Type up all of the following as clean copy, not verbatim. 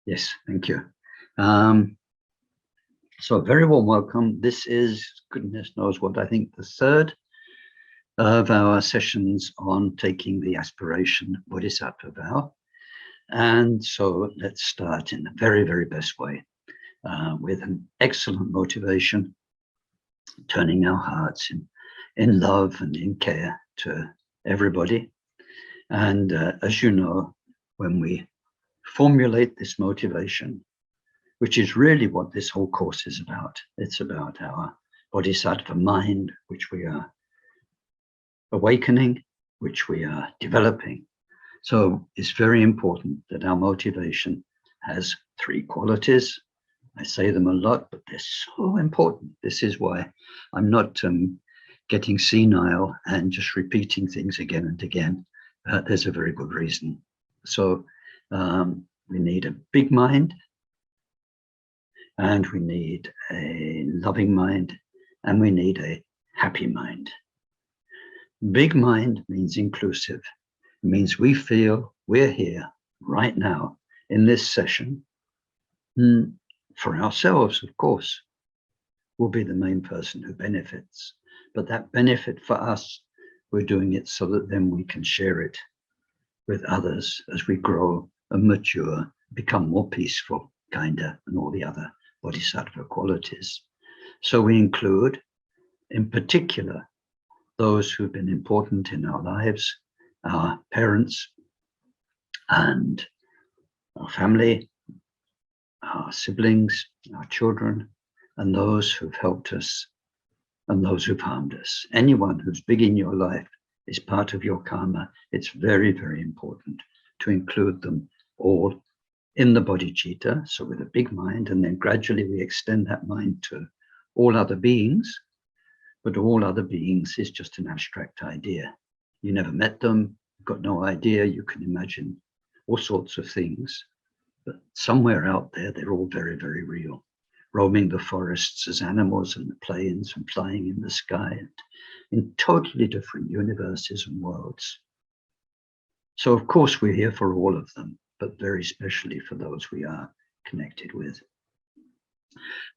Yes, thank you. So very warm welcome. This is, goodness knows what, I think the third of our sessions on taking the Aspiration Bodhicitta Vow. And so let's start in the very, very best way with an excellent motivation, turning our hearts in love and in care to everybody. And as you know, when we formulate this motivation, which is really what this whole course is about. It's about our Bodhisattva mind, which we are awakening, which we are developing. So it's very important that our motivation has three qualities. I say them a lot, but they're so important. This is why I'm not getting senile and just repeating things again and again. There's a very good reason. So we need a big mind, and we need a loving mind, and we need a happy mind. Big mind means inclusive. It means we feel we're here right now in this session for ourselves, of course. We'll be the main person who benefits. But that benefit for us, we're doing it so that then we can share it with others as we grow and mature, become more peaceful, kinder, and all the other Bodhisattva qualities. So we include, in particular, those who've been important in our lives, our parents and our family, our siblings, our children, and those who've helped us and those who've harmed us. Anyone who's big in your life is part of your karma. It's very, very important to include them all in the bodhicitta, so with a big mind, and then gradually we extend that mind to all other beings. But all other beings is just an abstract idea. You never met them, you've got no idea, you can imagine all sorts of things, but somewhere out there, they're all very, very real. Roaming the forests as animals and the plains and flying in the sky and in totally different universes and worlds. So of course we're here for all of them, but very specially for those we are connected with.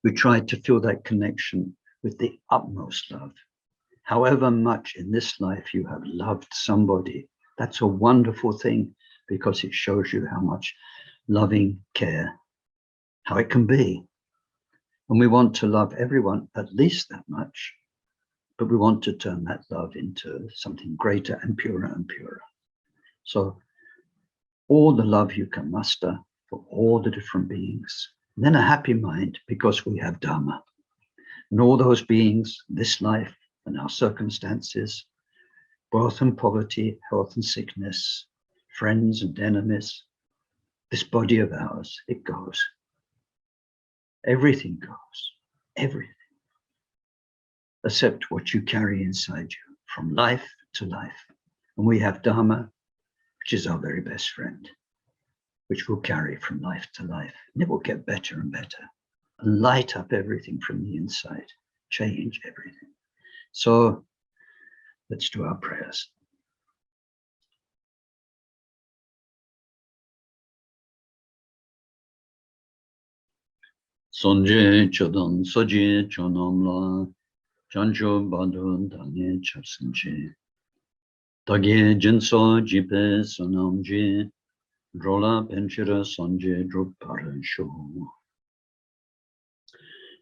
We try to feel that connection with the utmost love. However much in this life you have loved somebody, that's a wonderful thing, because it shows you how much loving care, how it can be. And we want to love everyone at least that much, but we want to turn that love into something greater and purer and purer. So all the love you can muster for all the different beings, and then a happy mind because we have Dharma. And all those beings, this life and our circumstances, wealth and poverty, health and sickness, friends and enemies, this body of ours, it goes. Everything goes, everything, except what you carry inside you from life to life. And we have Dharma, which is our very best friend, which we'll carry from life to life. And it will get better and better and light up everything from the inside, change everything. So let's do our prayers. Sonje chodon soje chonomla, chancho badun danye chapsanche, dage jinso jipe sonamje, drola penchira sonje drup parasho.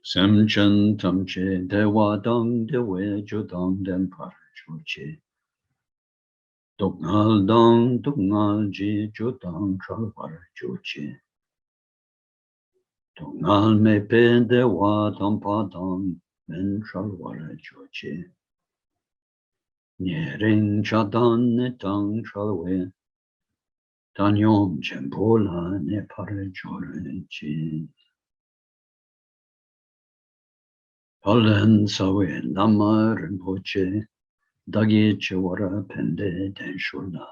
Samchan tamche dewa dang dewe jodang den parachoche. Doknal ji jodang tral parachoche. Doknal me pe dewa tampa dang men tral parachoche. Nyering chadan ne tang tralwe. Tanyom chempola ne parachoche. Palen sawe lama rinpoche, dagi chewara pende denshula.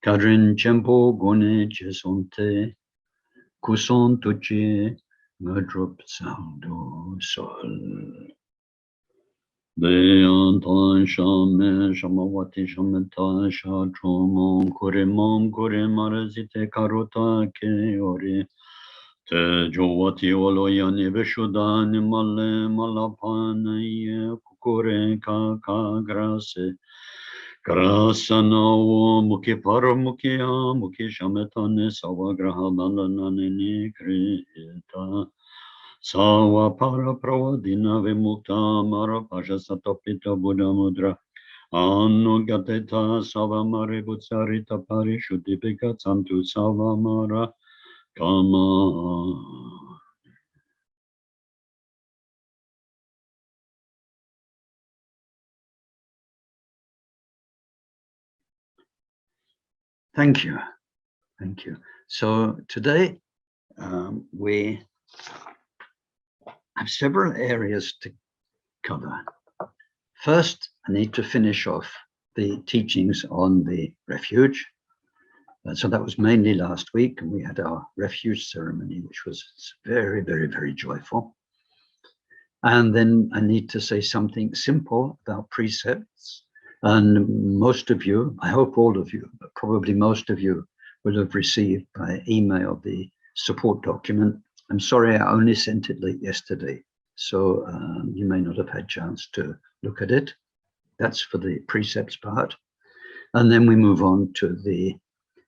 Kadrin chempo gone chesonte, kuson tuche, ngadrup saldo sol. Deyantan shame, shamawati shameta, shachomon, kuremom, kuremarasite karota ke ori. Te jovati oloyani vishudani male malapane kukure ka grase. Grasana o muki paramukia muki shametane sawagraha balanani krita. Sawa para prawadina vimukta mara pasha satapita buddha mudra. Anno gateta sava mare butsarita parishudipika santu sava mara kama. Thank you. Thank you. So today we have several areas to cover. First, I need to finish off the teachings on the refuge. So that was mainly last week, and we had our refuge ceremony, which was very, very, very joyful. And then I need to say something simple about precepts. And most of you, I hope all of you, but probably most of you will have received by email the support document. I'm sorry, I only sent it late yesterday, so you may not have had a chance to look at it. That's for the precepts part. And then we move on to the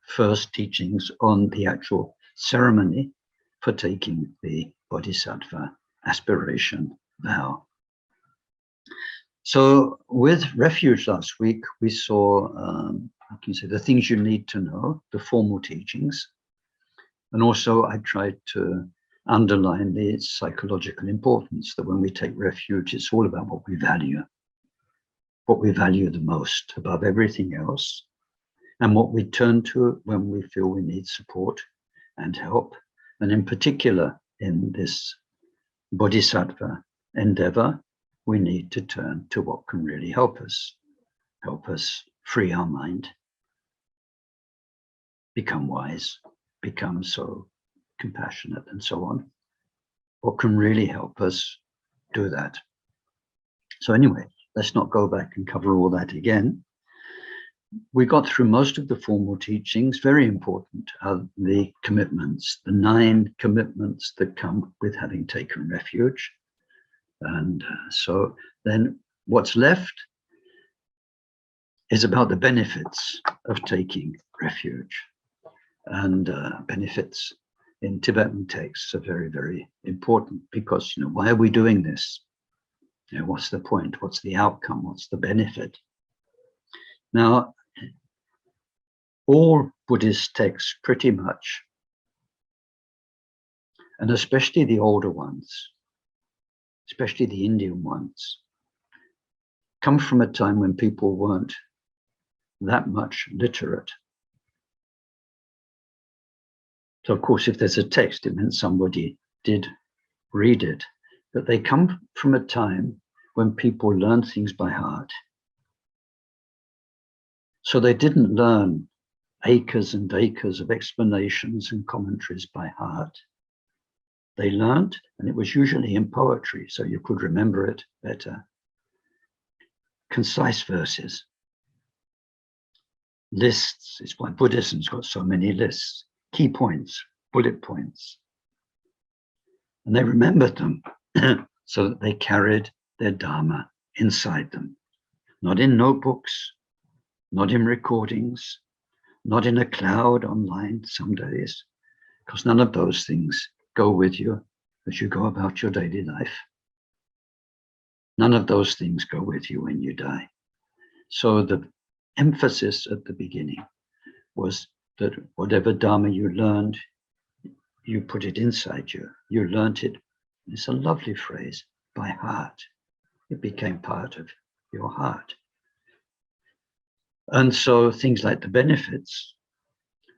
first teachings on the actual ceremony for taking the Bodhisattva Aspiration Vow. So with refuge last week, we saw, I can say, the things you need to know, the formal teachings. And also I tried to underline the psychological importance that when we take refuge, it's all about what we value the most above everything else, and what we turn to when we feel we need support and help. And in particular, in this Bodhisattva endeavor, we need to turn to what can really help us free our mind, become wise, become so compassionate, and so on. What can really help us do that? So anyway, let's not go back and cover all that again. We got through most of the formal teachings. Very important are the commitments, the 9 commitments that come with having taken refuge. And so then what's left is about the benefits of taking refuge. And benefits in Tibetan texts are very, very important because, why are we doing this? What's the point? What's the outcome? What's the benefit? Now, all Buddhist texts pretty much, and especially the older ones, especially the Indian ones, come from a time when people weren't that much literate. So of course, if there's a text, it meant somebody did read it, but they come from a time when people learned things by heart. So they didn't learn acres and acres of explanations and commentaries by heart. They learned, and it was usually in poetry, so you could remember it better. Concise verses, lists. It's why Buddhism's got so many lists, key points, bullet points. And they remembered them so that they carried their Dharma inside them, not in notebooks, not in recordings, not in a cloud online some days, because none of those things go with you as you go about your daily life. None of those things go with you when you die. So the emphasis at the beginning was that whatever Dharma you learned, you put it inside you. You learned it. It's a lovely phrase, by heart. It became part of your heart. And so things like the benefits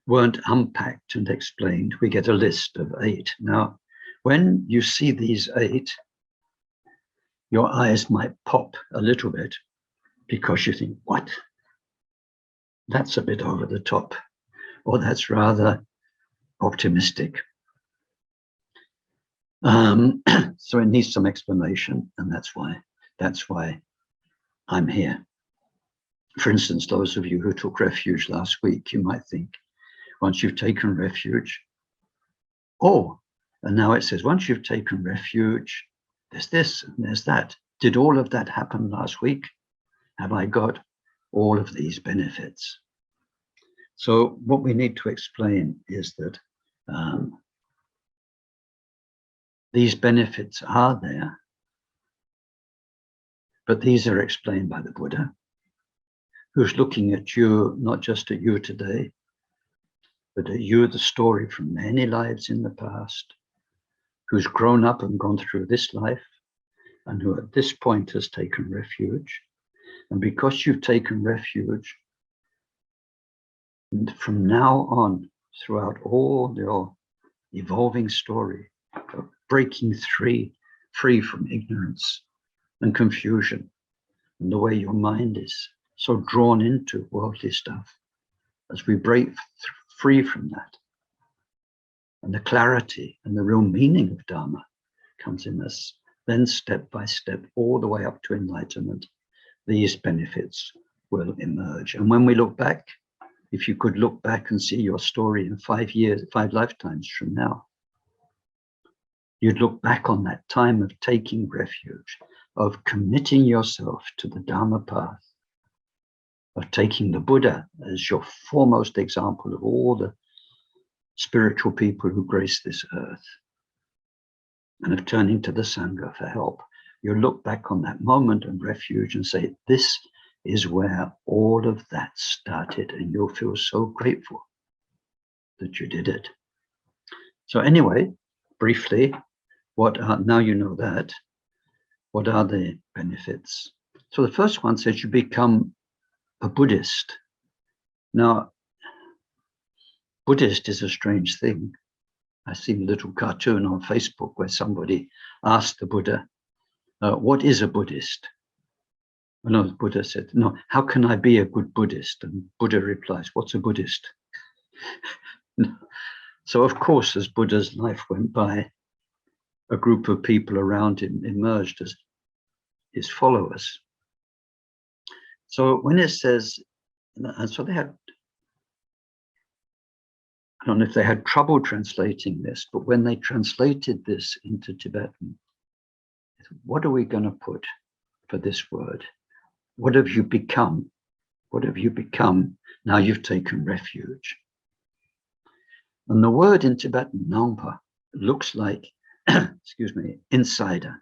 weren't unpacked and explained. We get a list of 8. Now, when you see these 8, your eyes might pop a little bit because you think, what? That's a bit over the top, or that's rather optimistic. So it needs some explanation, and that's why I'm here. For instance, those of you who took refuge last week, you might think, once you've taken refuge, oh, And now it says, once you've taken refuge, there's this and there's that. Did all of that happen last week? Have I got all of these benefits? So what we need to explain is that these benefits are there, but these are explained by the Buddha, who's looking at you, not just at you today, but at you, the story from many lives in the past, who's grown up and gone through this life, and who at this point has taken refuge. And because you've taken refuge, from now on, throughout all your evolving story of breaking free from ignorance and confusion, and the way your mind is so drawn into worldly stuff, as we break free from that, and the clarity and the real meaning of Dharma comes in us, then step by step, all the way up to enlightenment, these benefits will emerge. And when we look back, if you could look back and see your story in 5 years, 5 lifetimes from now, you'd look back on that time of taking refuge, of committing yourself to the Dharma path, of taking the Buddha as your foremost example of all the spiritual people who grace this earth, and of turning to the Sangha for help. You look back on that moment of refuge and say, this is where all of that started, and you'll feel so grateful that you did it. So anyway, briefly, now you know that, what are the benefits? So the first one says you become a Buddhist. Now, Buddhist is a strange thing. I see a little cartoon on Facebook where somebody asked the Buddha, what is a Buddhist? No, the Buddha said, no, how can I be a good Buddhist? And Buddha replies, what's a Buddhist? So of course, as Buddha's life went by, a group of people around him emerged as his followers. So when it says, and so they had, I don't know if they had trouble translating this, but when they translated this into Tibetan, what are we going to put for this word? What have you become? What have you become now you've taken refuge? And the word in Tibetan, Nangpa, looks like, excuse me, insider.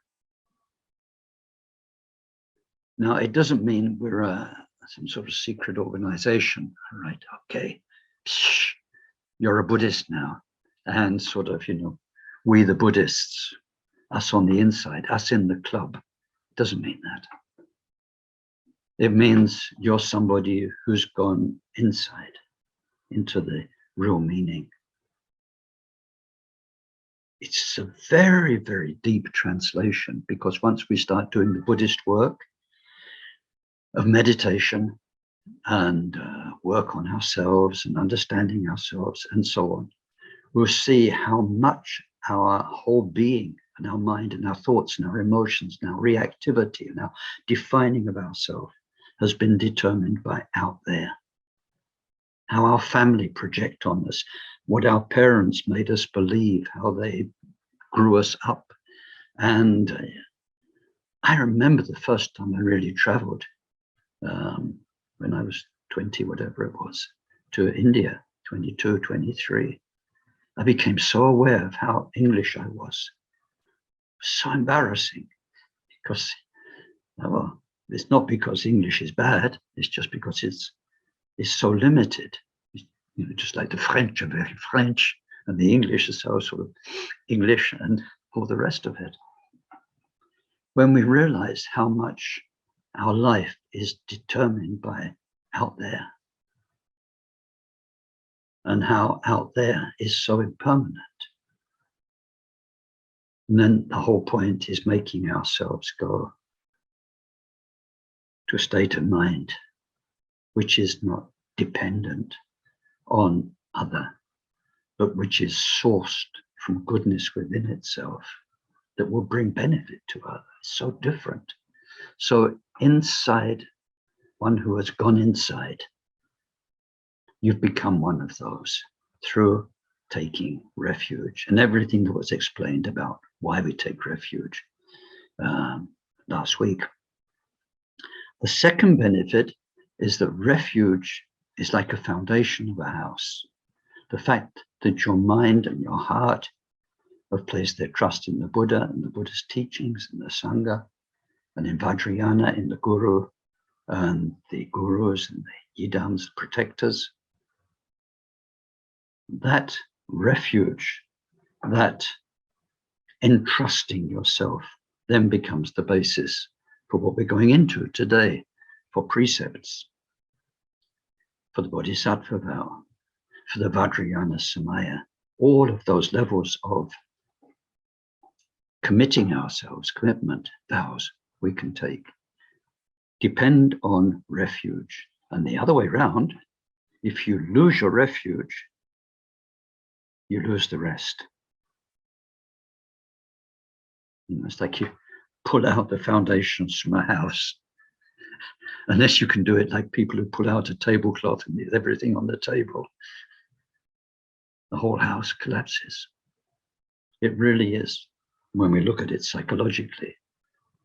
Now, it doesn't mean we're some sort of secret organization, right? Okay, psh, you're a Buddhist now, and sort of, we the Buddhists, us on the inside, us in the club. It doesn't mean that. It means you're somebody who's gone inside into the real meaning. It's a very, very deep translation, because once we start doing the Buddhist work of meditation and work on ourselves and understanding ourselves and so on, we'll see how much our whole being and our mind and our thoughts and our emotions and our reactivity and our defining of ourselves has been determined by out there. How our family project on us, what our parents made us believe, how they grew us up. And I remember the first time I really traveled, when I was 20, whatever it was, to India, 22, 23. I became so aware of how English I was. So embarrassing, because, well, it's not because English is bad, it's just because it's so limited. Just like the French are very French, and the English is so sort of English, and all the rest of it. When we realize how much our life is determined by out there, and how out there is so impermanent. And then the whole point is making ourselves go to a state of mind which is not dependent on other, but which is sourced from goodness within itself that will bring benefit to others. So different. So inside, one who has gone inside, you've become one of those through taking refuge and everything that was explained about why we take refuge last week. The second benefit is that refuge is like a foundation of a house. The fact that your mind and your heart have placed their trust in the Buddha and the Buddha's teachings and the Sangha, and in Vajrayana, in the Guru, and the Gurus and the Yidams, protectors. That refuge, that entrusting yourself, then becomes the basis for what we're going into today, for precepts, for the Bodhisattva Vow, for the Vajrayana Samaya, all of those levels of committing ourselves, commitment, vows we can take, depend on refuge. And the other way around, if you lose your refuge, you lose the rest. It's like you pull out the foundations from a house. Unless you can do it like people who pull out a tablecloth and leave everything on the table, the whole house collapses. It really is, when we look at it psychologically,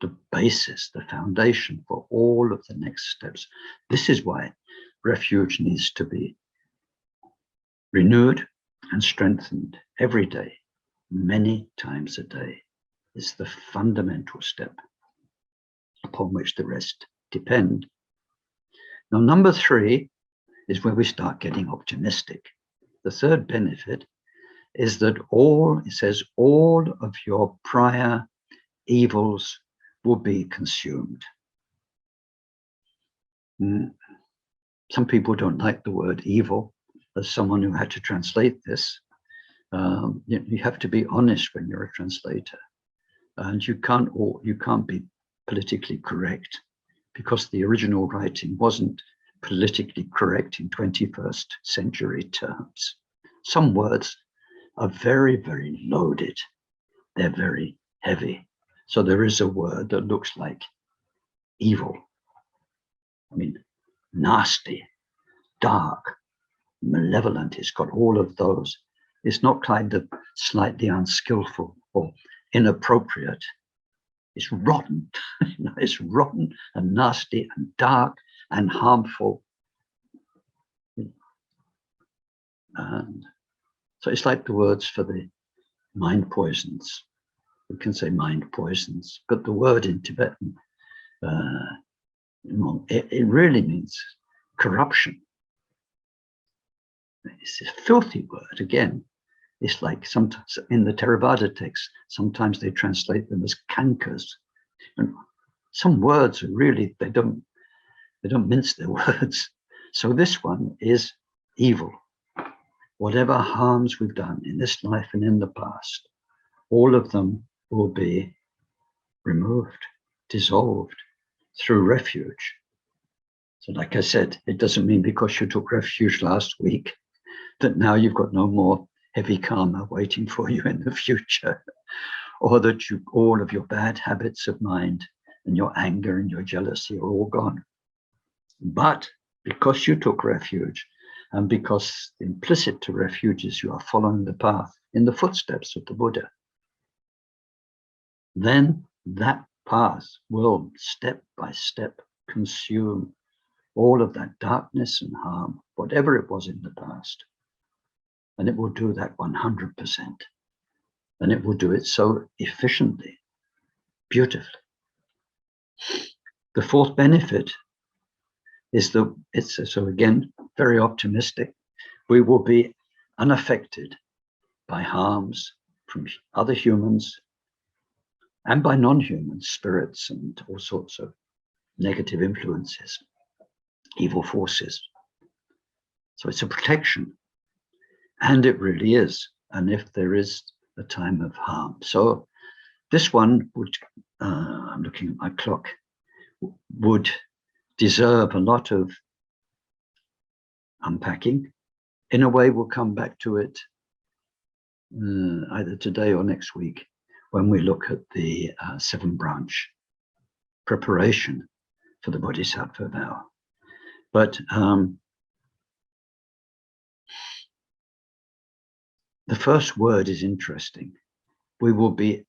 the basis, the foundation for all of the next steps. This is why refuge needs to be renewed and strengthened every day, many times a day. Is the fundamental step upon which the rest depend. Now, number 3 is where we start getting optimistic. The third benefit is that it says all of your prior evils will be consumed. Some people don't like the word evil. As someone who had to translate this, you have to be honest when you're a translator. And you can't be politically correct, because the original writing wasn't politically correct in 21st century terms. Some words are very, very loaded. They're very heavy. So there is a word that looks like evil. I mean, nasty, dark, malevolent. It's got all of those. It's not kind of slightly unskillful or inappropriate. It's rotten. It's rotten and nasty and dark and harmful. And so it's like the words for the mind poisons. We can say mind poisons, but the word in Tibetan, it really means corruption. It's a filthy word again. It's like sometimes in the Theravada text, sometimes they translate them as cankers. And some words are really, they don't mince their words. So this one is evil. Whatever harms we've done in this life and in the past, all of them will be removed, dissolved through refuge. So like I said, it doesn't mean because you took refuge last week that now you've got no more heavy karma waiting for you in the future, or that all of your bad habits of mind and your anger and your jealousy are all gone. But because you took refuge, and because implicit to refuge is you are following the path in the footsteps of the Buddha, then that path will step by step consume all of that darkness and harm, whatever it was in the past. And it will do that 100%. And it will do it so efficiently, beautifully. The fourth benefit is that so again, very optimistic. We will be unaffected by harms from other humans and by non-humans, spirits and all sorts of negative influences, evil forces. So it's a protection. And it really is. And if there is a time of harm. So this one would, I'm looking at my clock, would deserve a lot of unpacking. In a way, we'll come back to it either today or next week when we look at the 7-branch preparation for the Bodhisattva Vow. But The first word is interesting. We will be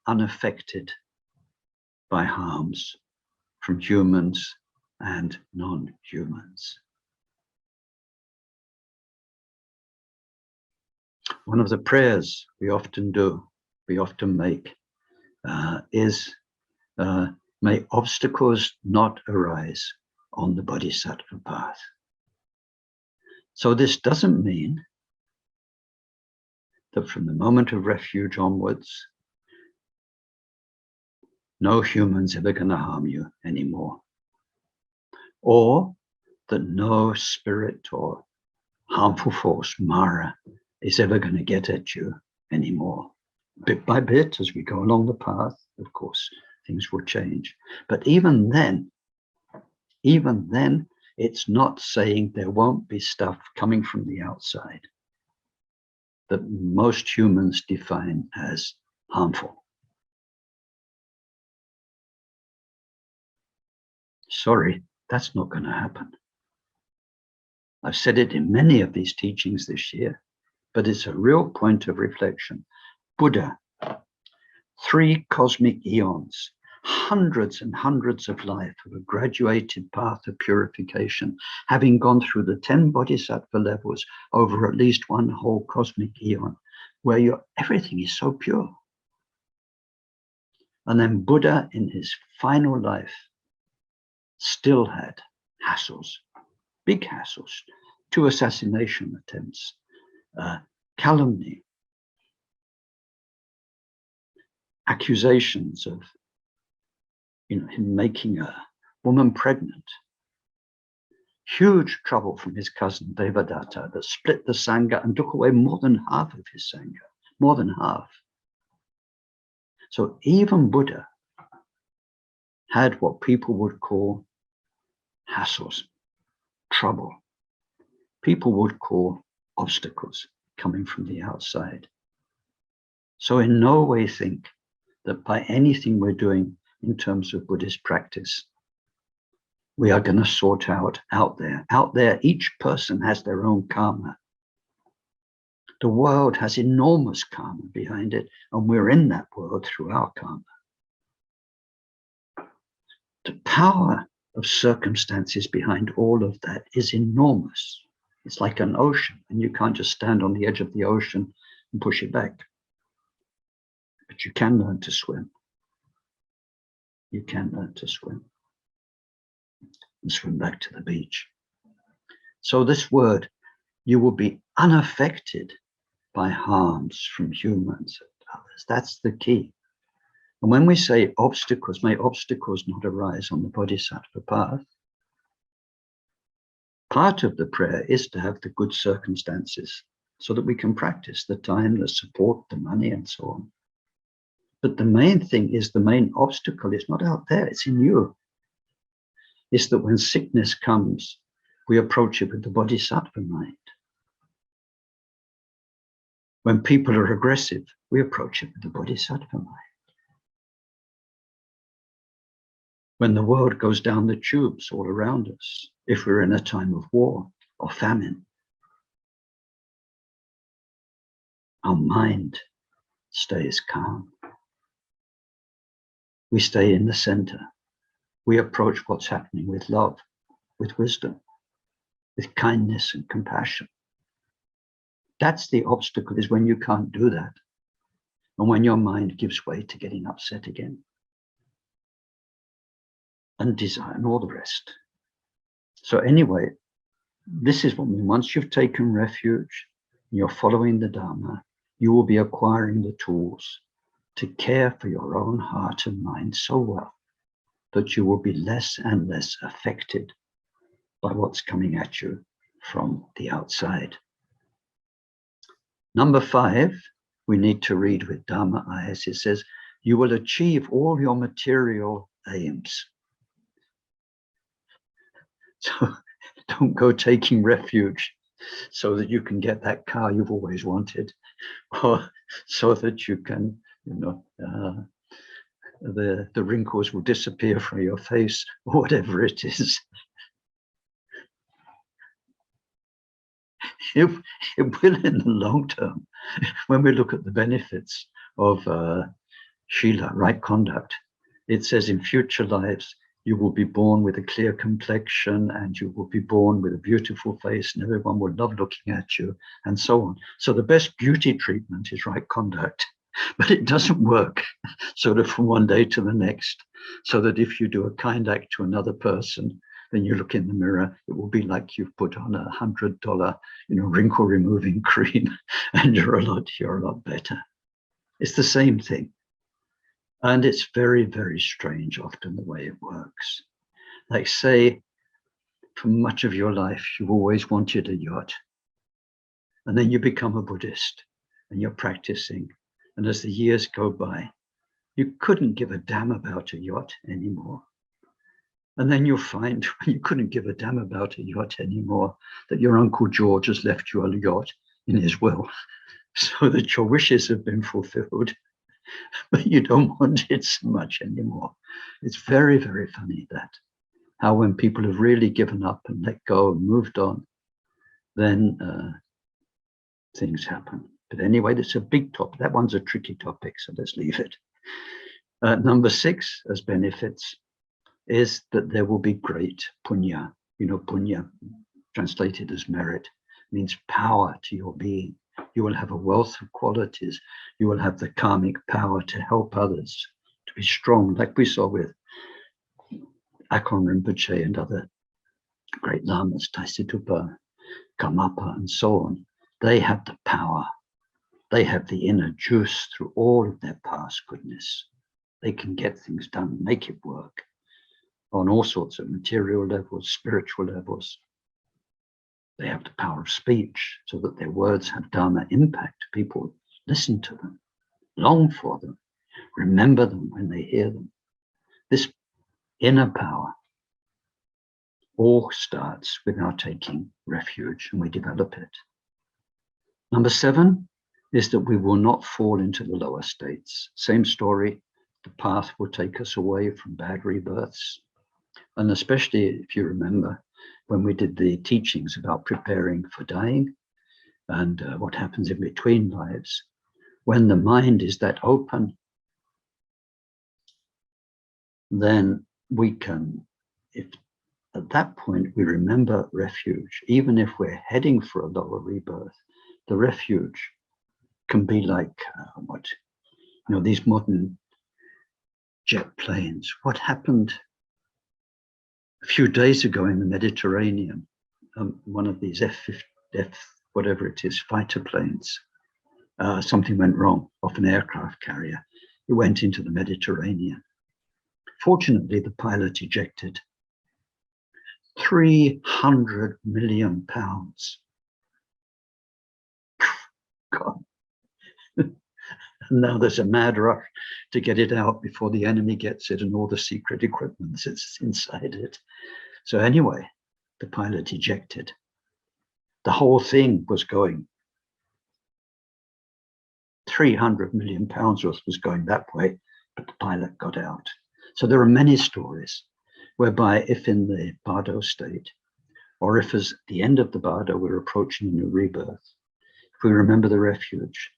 unaffected by harms from humans and non-humans. One of the prayers we often make, is may obstacles not arise on the Bodhisattva path. So this doesn't mean that from the moment of refuge onwards, no human's ever going to harm you anymore, or that no spirit or harmful force, Mara, is ever going to get at you anymore. Bit by bit, as we go along the path, of course, things will change. But even then, it's not saying there won't be stuff coming from the outside that most humans define as harmful. Sorry, that's not going to happen. I've said it in many of these teachings this year, but it's a real point of reflection. Buddha, 3 cosmic eons, hundreds and hundreds of life of a graduated path of purification, having gone through the 10 bodhisattva levels over at least one whole cosmic eon, where everything is so pure. And then Buddha, in his final life, still had hassles, big hassles, 2 assassination attempts, calumny, accusations of him making a woman pregnant, huge trouble from his cousin Devadatta that split the Sangha and took away more than half of his Sangha, more than half. So even Buddha had what people would call hassles, trouble. People would call obstacles coming from the outside. So in no way think that by anything we're doing in terms of Buddhist practice, we are going to sort out there. Out there, each person has their own karma. The world has enormous karma behind it, and we're in that world through our karma. The power of circumstances behind all of that is enormous. It's like an ocean, and you can't just stand on the edge of the ocean and push it back. But you can learn to swim. You can learn to swim and swim back to the beach. So this word, you will be unaffected by harms from humans and others. That's the key. And when we say obstacles, may obstacles not arise on the Bodhisattva path, part of the prayer is to have the good circumstances so that we can practice the time, the support, the money, and so on. But the main thing is, the main obstacle is not out there, it's in you. It's that when sickness comes, we approach it with the Bodhisattva mind. When people are aggressive, we approach it with the Bodhisattva mind. When the world goes down the tubes all around us, if we're in a time of war or famine, our mind stays calm. We stay in the center. We approach what's happening with love, with wisdom, with kindness and compassion. That's the obstacle, is when you can't do that, and when your mind gives way to getting upset again, and desire and all the rest. So anyway, this is what we mean. Once you've taken refuge, and you're following the Dharma, you will be acquiring the tools to care for your own heart and mind so well that you will be less and less affected by what's coming at you from the outside. Number 5, we need to read with Dharma eyes. It says, you will achieve all your material aims. So don't go taking refuge so that you can get that car you've always wanted, or so that you can, the wrinkles will disappear from your face, or whatever it is. It, it will in the long term. When we look at the benefits of Shila, right conduct, it says in future lives, you will be born with a clear complexion and you will be born with a beautiful face and everyone will love looking at you and so on. So the best beauty treatment is right conduct, but it doesn't work sort of from one day to the next. So that if you do a kind act to another person, then you look in the mirror, it will be like you've put on $100, wrinkle removing cream and you're a lot better. It's the same thing. And it's very, very strange often the way it works. Like say, for much of your life, you've always wanted a yacht. And then you become a Buddhist and you're practicing. And as the years go by, you couldn't give a damn about a yacht anymore. And then you'll find when you couldn't give a damn about a yacht anymore, that your Uncle George has left you a yacht in his will so that your wishes have been fulfilled. But you don't want it so much anymore. It's very, very funny that how when people have really given up and let go and moved on, then things happen. But anyway, that's a big topic. That one's a tricky topic, so let's leave it. Number 6 as benefits is that there will be great punya. Punya, translated as merit, means power to your being. You will have a wealth of qualities. You will have the karmic power to help others, to be strong, like we saw with Akon Rinpoche and other great lamas, Taisitupa, Karmapa, and so on. They have the power. They have the inner juice through all of their past goodness. They can get things done, make it work on all sorts of material levels, spiritual levels. They have the power of speech so that their words have Dharma impact. People listen to them, long for them, remember them when they hear them. This inner power all starts with our taking refuge and we develop it. Number 7 is that we will not fall into the lower states. Same story, the path will take us away from bad rebirths. And especially if you remember, when we did the teachings about preparing for dying and what happens in between lives, when the mind is that open, then we can, if at that point we remember refuge, even if we're heading for a lower rebirth, the refuge can be like these modern jet planes. What happened a few days ago in the Mediterranean, one of these whatever it is, fighter planes, something went wrong off an aircraft carrier. It went into the Mediterranean. Fortunately, the pilot ejected. 300 million pounds. God. And now there's a mad rush to get it out before the enemy gets it and all the secret equipment that's inside it. So anyway, the pilot ejected. The whole thing was going 300 million pounds worth was going that way, but the pilot got out. So there are many stories whereby if in the bardo state, or if as the end of the bardo we're approaching a new rebirth, if we remember the refuge,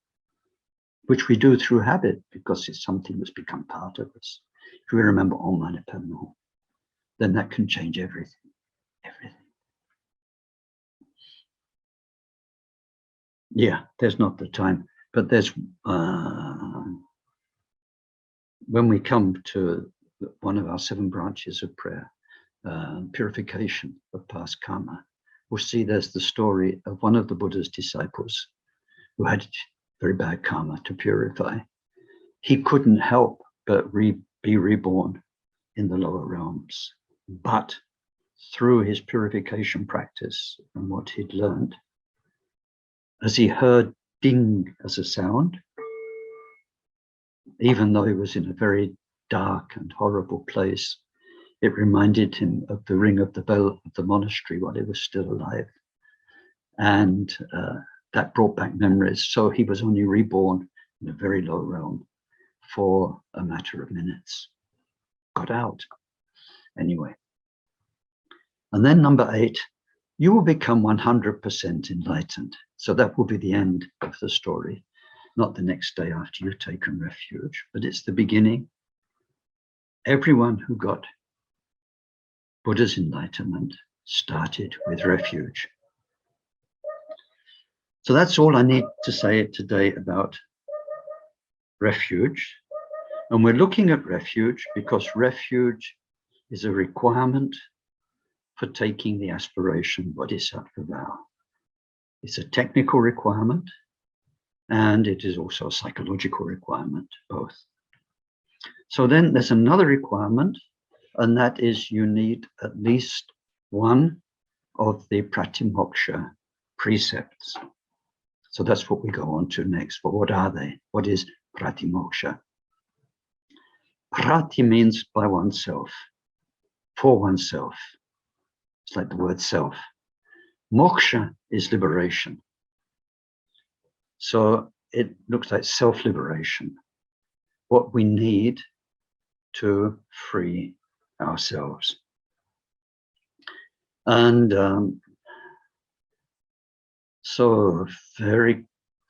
which we do through habit because it's something that's become part of us. If we remember Om Mani Padme Hum, then that can change everything, everything. Yeah, there's not the time, but there's, when we come to one of our 7 branches of prayer, purification of past karma, we'll see there's the story of one of the Buddha's disciples who had very bad karma to purify. He couldn't help but be reborn in the lower realms. But through his purification practice and what he'd learned, as he heard ding as a sound, even though he was in a very dark and horrible place, it reminded him of the ring of the bell of the monastery while he was still alive. And that brought back memories. So he was only reborn in a very low realm for a matter of minutes. Got out. Anyway. And then number 8 you will become 100% enlightened. So that will be the end of the story, not the next day after you've taken refuge, but it's the beginning. Everyone who got Buddha's enlightenment started with refuge. So that's all I need to say today about refuge. And we're looking at refuge because refuge is a requirement for taking the Aspiration Bodhicitta Vow. It's a technical requirement, and it is also a psychological requirement, both. So then there's another requirement, and that is you need at least one of the Pratimoka precepts. So that's what we go on to next. But what are they? What is Pratimoka? Prati means by oneself, for oneself. It's like the word self. Moksha is liberation. So it looks like self-liberation, what we need to free ourselves. And so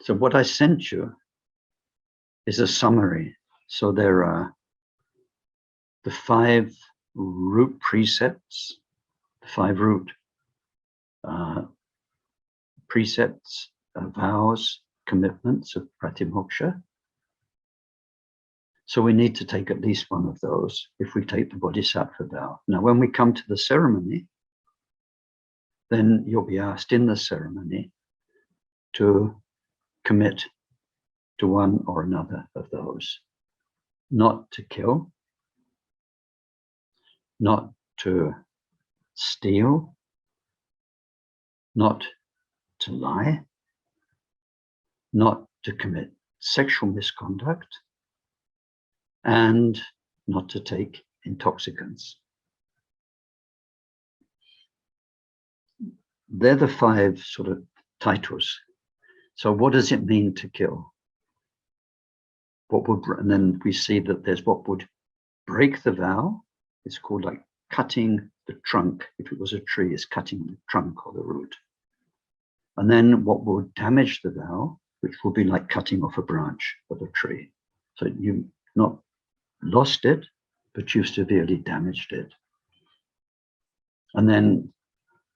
what I sent you is a summary. So there are the 5 root precepts, the 5 root precepts, vows, commitments of Pratimoka. So we need to take at least one of those if we take the Bodhisattva vow. Now, when we come to the ceremony, then you'll be asked in the ceremony to commit to one or another of those. Not to kill, not to steal, not to lie, not to commit sexual misconduct, and not to take intoxicants. They're the 5 sort of titles. So what does it mean to kill? And then we see that there's what would break the vow. It's called like cutting the trunk. If it was a tree, it's cutting the trunk or the root. And then what would damage the vow, which will be like cutting off a branch of a tree. So you've not lost it, but you've severely damaged it. And then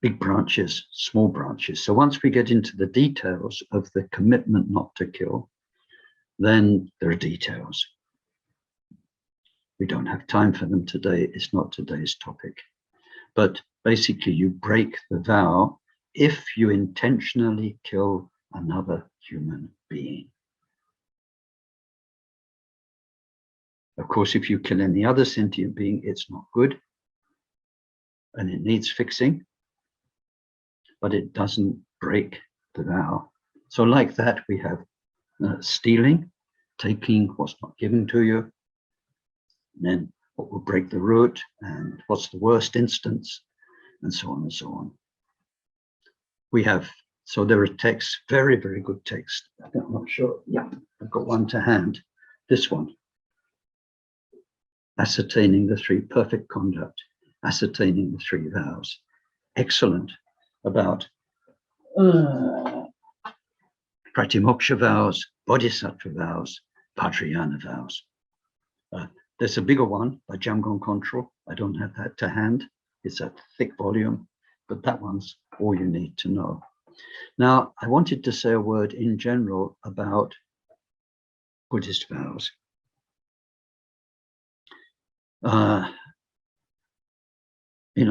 big branches, small branches. So once we get into the details of the commitment not to kill, then there are details. We don't have time for them today. It's not today's topic. But basically, you break the vow if you intentionally kill another human being. Of course, if you kill any other sentient being, it's not good. And it needs fixing. But it doesn't break the vow. So like that, we have stealing, taking what's not given to you. And then what will break the root, and what's the worst instance, and so on and so on. We have, so there are texts, very, very good text. I'm not sure. Yeah, I've got one to hand. This one. Ascertaining the 3 perfect conduct, ascertaining the 3 vows. Excellent. About Pratimoka vows, Bodhisattva vows, Vajrayana vows. There's a bigger one by Jamgon Control. I don't have that to hand. It's a thick volume, but that one's all you need to know. Now, I wanted to say a word in general about Buddhist vows.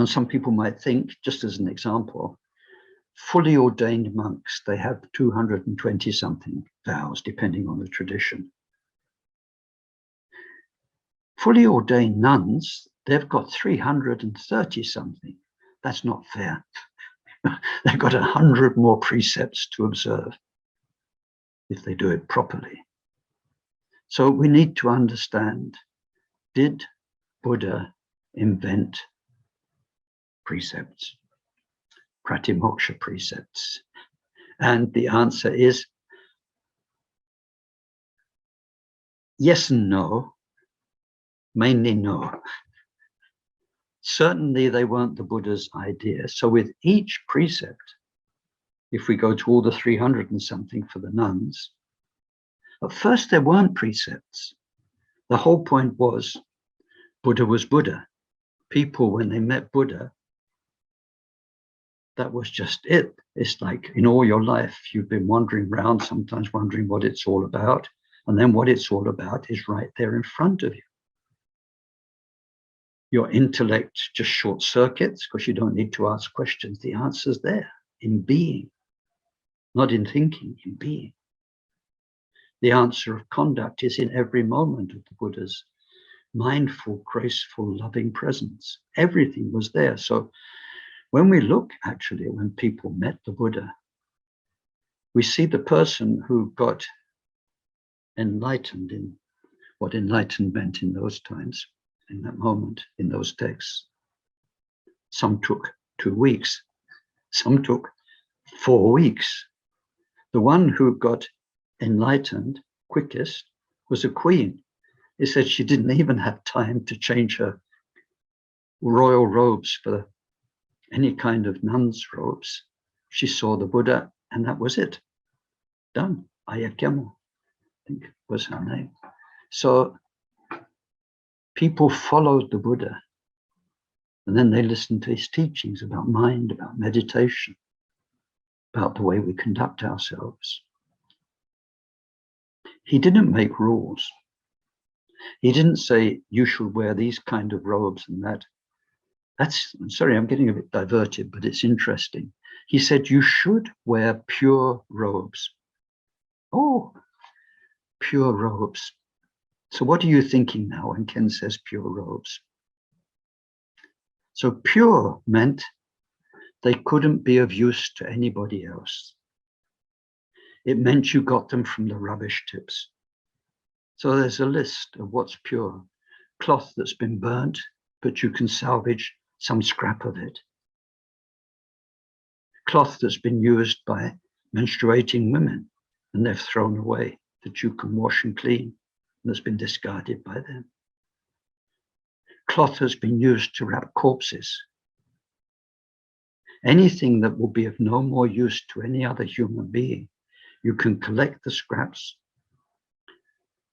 Some people might think, just as an example, fully ordained monks, they have 220 something vows, depending on the tradition. Fully ordained nuns, they've got 330 something. That's not fair. They've got 100 more precepts to observe if they do it properly. So we need to understand, did Buddha invent precepts, Pratimoka precepts? And the answer is yes and no, mainly no. Certainly they weren't the Buddha's idea. So with each precept, if we go to all the 300 and something for the nuns, at first there weren't precepts. The whole point was Buddha was Buddha. People, when they met Buddha, that was just it. It's like in all your life, you've been wandering around, sometimes wondering what it's all about. And then what it's all about is right there in front of you. Your intellect just short circuits because you don't need to ask questions. The answer's there in being, not in thinking, in being. The answer of conduct is in every moment of the Buddha's mindful, graceful, loving presence. Everything was there. So when we look, actually, when people met the Buddha, we see the person who got enlightened in what enlightened meant in those times, in that moment, in those texts. Some took 2 weeks, some took 4 weeks. The one who got enlightened quickest was a queen. He said she didn't even have time to change her royal robes for any kind of nun's robes. She saw the Buddha and that was it. Done. Ayakemo, I think was her name. So people followed the Buddha and then they listened to his teachings about mind, about meditation, about the way we conduct ourselves. He didn't make rules. He didn't say you should wear these kind of robes and that. I'm sorry, I'm getting a bit diverted, but it's interesting. He said you should wear pure robes. Oh, pure robes. So what are you thinking now when Ken says pure robes? So pure meant they couldn't be of use to anybody else. It meant you got them from the rubbish tips. So there's a list of what's pure. Cloth that's been burnt, but you can salvage some scrap of it. Cloth that's been used by menstruating women and they've thrown away, that you can wash and clean, and that's been discarded by them. Cloth has been used to wrap corpses. Anything that will be of no more use to any other human being, you can collect the scraps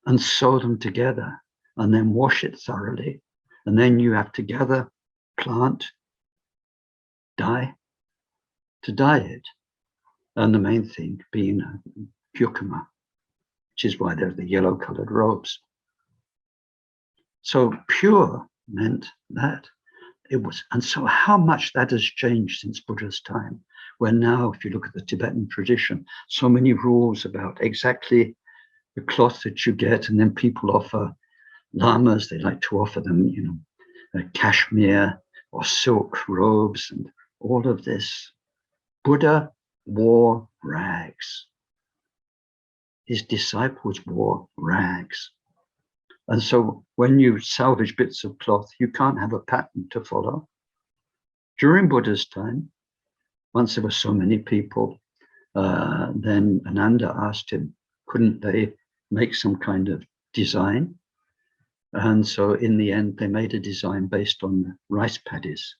and sew them together and then wash it thoroughly. And then you have to gather, plant, dye, to dye it. And the main thing being yukama, which is why they're the yellow colored robes. So pure meant that it was, and so how much that has changed since Buddha's time, where now, if you look at the Tibetan tradition, so many rules about exactly the cloth that you get, and then people offer lamas, they like to offer them, cashmere or silk robes and all of this. Buddha wore rags. His disciples wore rags. And so when you salvage bits of cloth, you can't have a pattern to follow. During Buddha's time, once there were so many people, then Ananda asked him, couldn't they make some kind of design? And so in the end, they made a design based on rice paddies.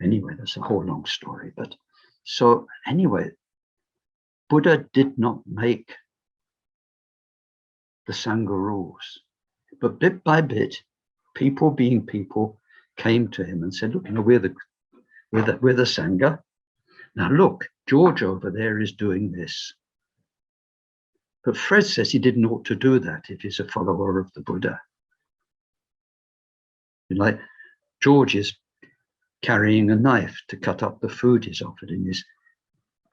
Anyway, that's a whole long story. But so anyway, Buddha did not make the Sangha rules. But bit by bit, people being people came to him and said, look, we're the Sangha. Now look, George over there is doing this. But Fred says he didn't ought to do that if he's a follower of the Buddha. Like George is carrying a knife to cut up the food he's offered in his.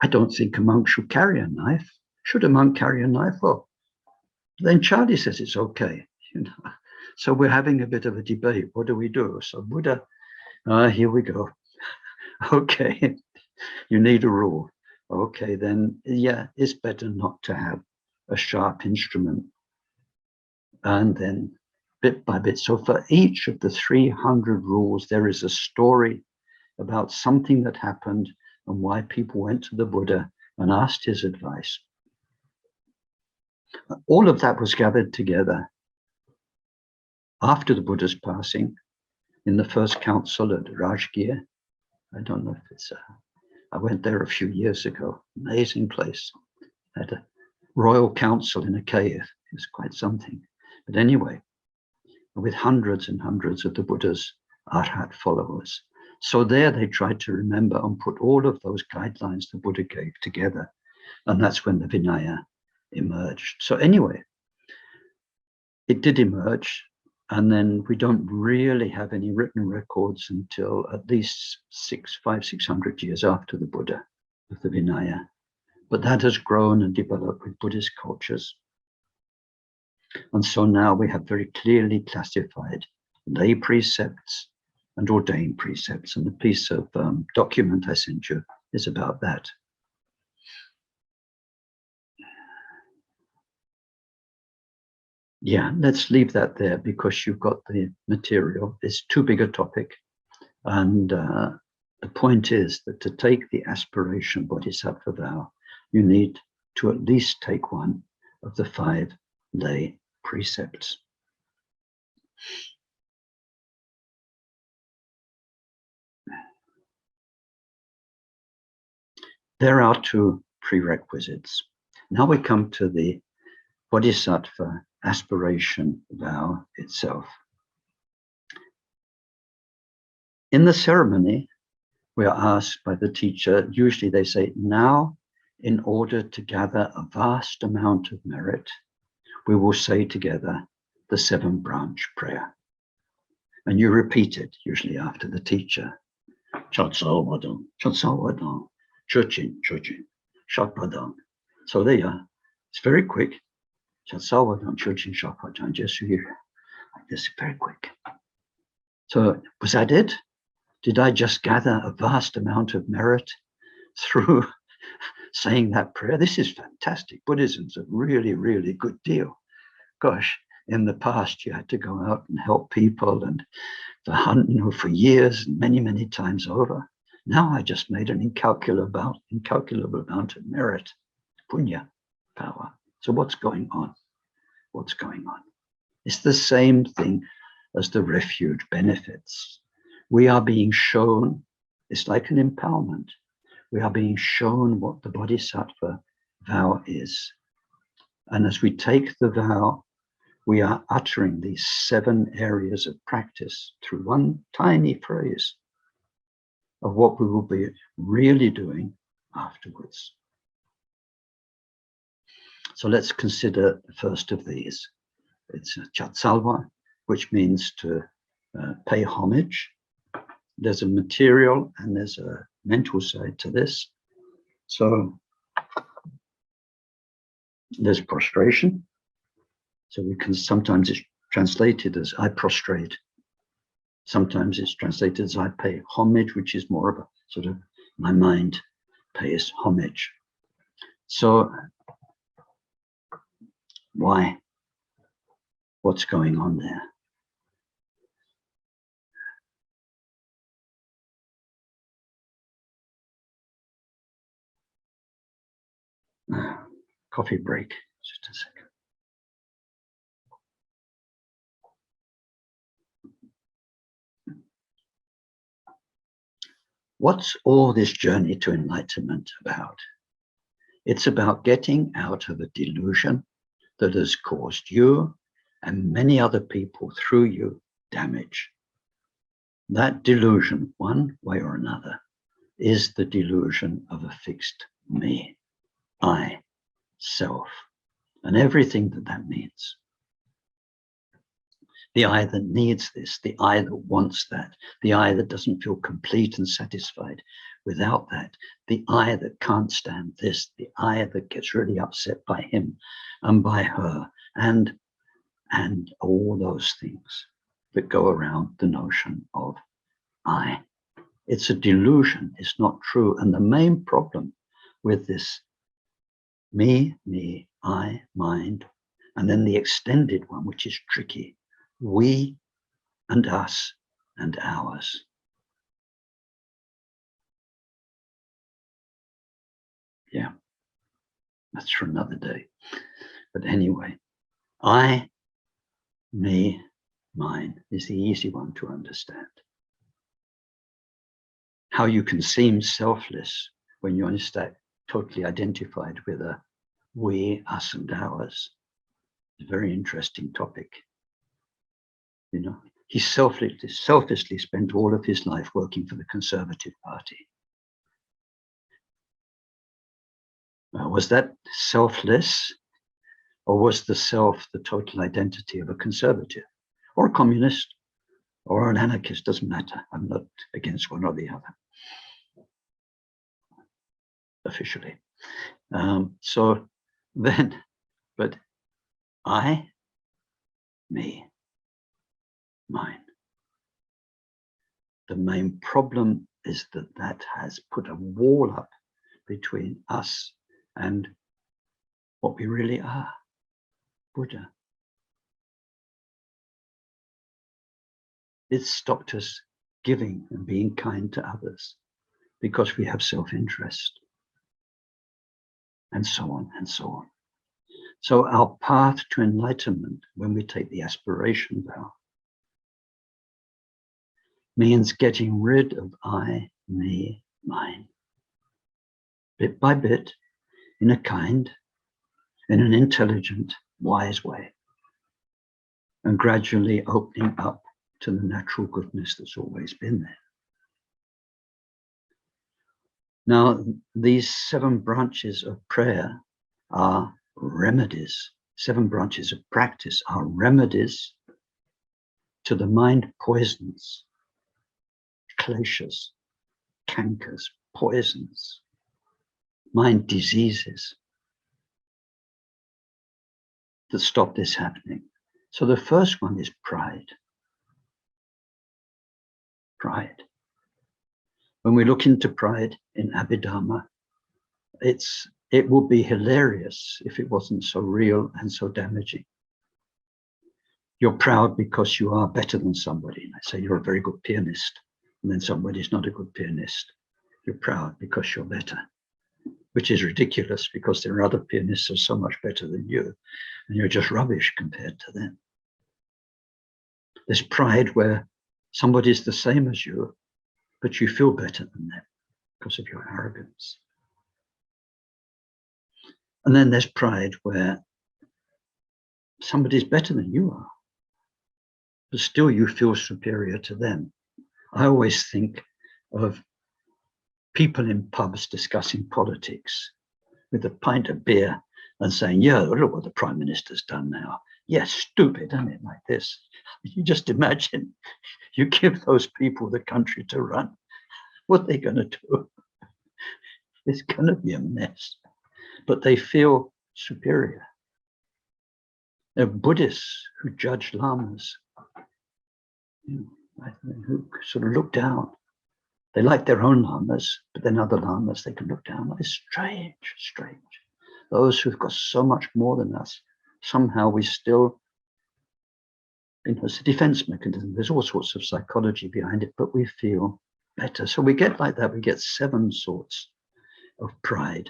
I don't think a monk should carry a knife. Should a monk carry a knife? Well, then Charlie says it's okay. So we're having a bit of a debate. What do we do? So Buddha, here we go. Okay, you need a rule. Okay, then yeah, it's better not to have a sharp instrument. And then bit by bit. So for each of the 300 rules, there is a story about something that happened and why people went to the Buddha and asked his advice. All of that was gathered together after the Buddha's passing in the first council at Rajgir. I don't know if it's, I went there a few years ago. Amazing place. Had a royal council in a cave. It was quite something. But anyway, with hundreds and hundreds of the Buddha's Arhat followers. So there they tried to remember and put all of those guidelines the Buddha gave together. And that's when the Vinaya emerged. So anyway, it did emerge. And then we don't really have any written records until at least 600 years after the Buddha of the Vinaya. But that has grown and developed with Buddhist cultures. And so now we have very clearly classified lay precepts and ordained precepts. And the piece of document I sent you is about that. Yeah, let's leave that there because you've got the material. It's too big a topic. And the point is that to take the Aspiration Bodhicitta Vow, you need to at least take one of the 5 lay precepts. There are 2 prerequisites. Now we come to the Bodhisattva Aspiration Vow itself. In the ceremony, we are asked by the teacher, usually they say, now, in order to gather a vast amount of merit, we will say together the 7-branch prayer. And you repeat it, usually after the teacher. Chatsal Wadang, Chatsal Wadang, Churchin, Churchin, Shakpadang. So there you are. It's very quick. Chatsal Wadang, Churchin, Shakpadang, just here. Like this, very quick. So was that it? Did I just gather a vast amount of merit through saying that prayer? This is fantastic. Buddhism's a really, really good deal. Gosh, in the past, you had to go out and help people and for years and many, many times over. Now I just made an incalculable amount of merit, punya, power. So what's going on? What's going on? It's the same thing as the refuge benefits. We are being shown, it's like an empowerment. We are being shown what the Bodhisattva vow is. And as we take the vow, we are uttering these 7 areas of practice through one tiny phrase of what we will be really doing afterwards. So let's consider the first of these. It's Chatsalva, which means to pay homage. There's a material and there's a mental side to this. So there's prostration. So we can, sometimes it's translated as I prostrate. Sometimes it's translated as I pay homage, which is more of a sort of my mind pays homage. So why? What's going on there? Coffee break, just a second. What's all this journey to enlightenment about? It's about getting out of a delusion that has caused you and many other people through you damage. That delusion, one way or another, is the delusion of a fixed me, I, self, and everything that means. The I that needs this, the I that wants that, the I that doesn't feel complete and satisfied without that, the I that can't stand this, the I that gets really upset by him and by her, and all those things that go around the notion of I. It's a delusion, it's not true. And the main problem with this me, I, mind, and then the extended one, which is tricky, we and us and ours. Yeah, that's for another day. But anyway, I, me, mine is the easy one to understand. How you can seem selfless when you're instead totally identified with a we, us, and ours. It's a very interesting topic. You know, he selflessly spent all of his life working for the Conservative Party. Was that selfless, or was the self the total identity of a conservative, or a communist, or an anarchist? Doesn't matter. I'm not against one or the other, officially. So then, but I, me, mine. The main problem is that that has put a wall up between us and what we really are, Buddha. It's stopped us giving and being kind to others because we have self-interest, and so on and so on. So our path to enlightenment, when we take the Aspiration Vow, means getting rid of I, me, mine, bit by bit, in a kind, in an intelligent, wise way, and gradually opening up to the natural goodness that's always been there. Now, these 7 branches of prayer are remedies. 7 branches of practice are remedies to the mind poisons, kleshas, cankers, poisons, mind diseases that stop this happening. So the first one is pride. Pride. When we look into pride in Abhidharma, it would be hilarious if it wasn't so real and so damaging. You're proud because you are better than somebody. And I say you're a very good pianist, and then somebody's not a good pianist. You're proud because you're better, which is ridiculous because there are other pianists who are so much better than you, and you're just rubbish compared to them. There's pride where somebody's the same as you, but you feel better than them because of your arrogance. And then there's pride where somebody's better than you are, but still you feel superior to them. I always think of people in pubs discussing politics with a pint of beer and saying, yeah, look what the Prime Minister's done now. Yes, stupid, isn't it, like this? You just imagine you give those people the country to run. What are they going to do? It's going to be a mess. But they feel superior. There are Buddhists who judge lamas, who sort of look down. They like their own lamas, but then other lamas they can look down. It's strange, strange. Those who've got so much more than us, somehow we still, it's a defense mechanism. There's all sorts of psychology behind it, but we feel better. So we get like that. We get 7 sorts of pride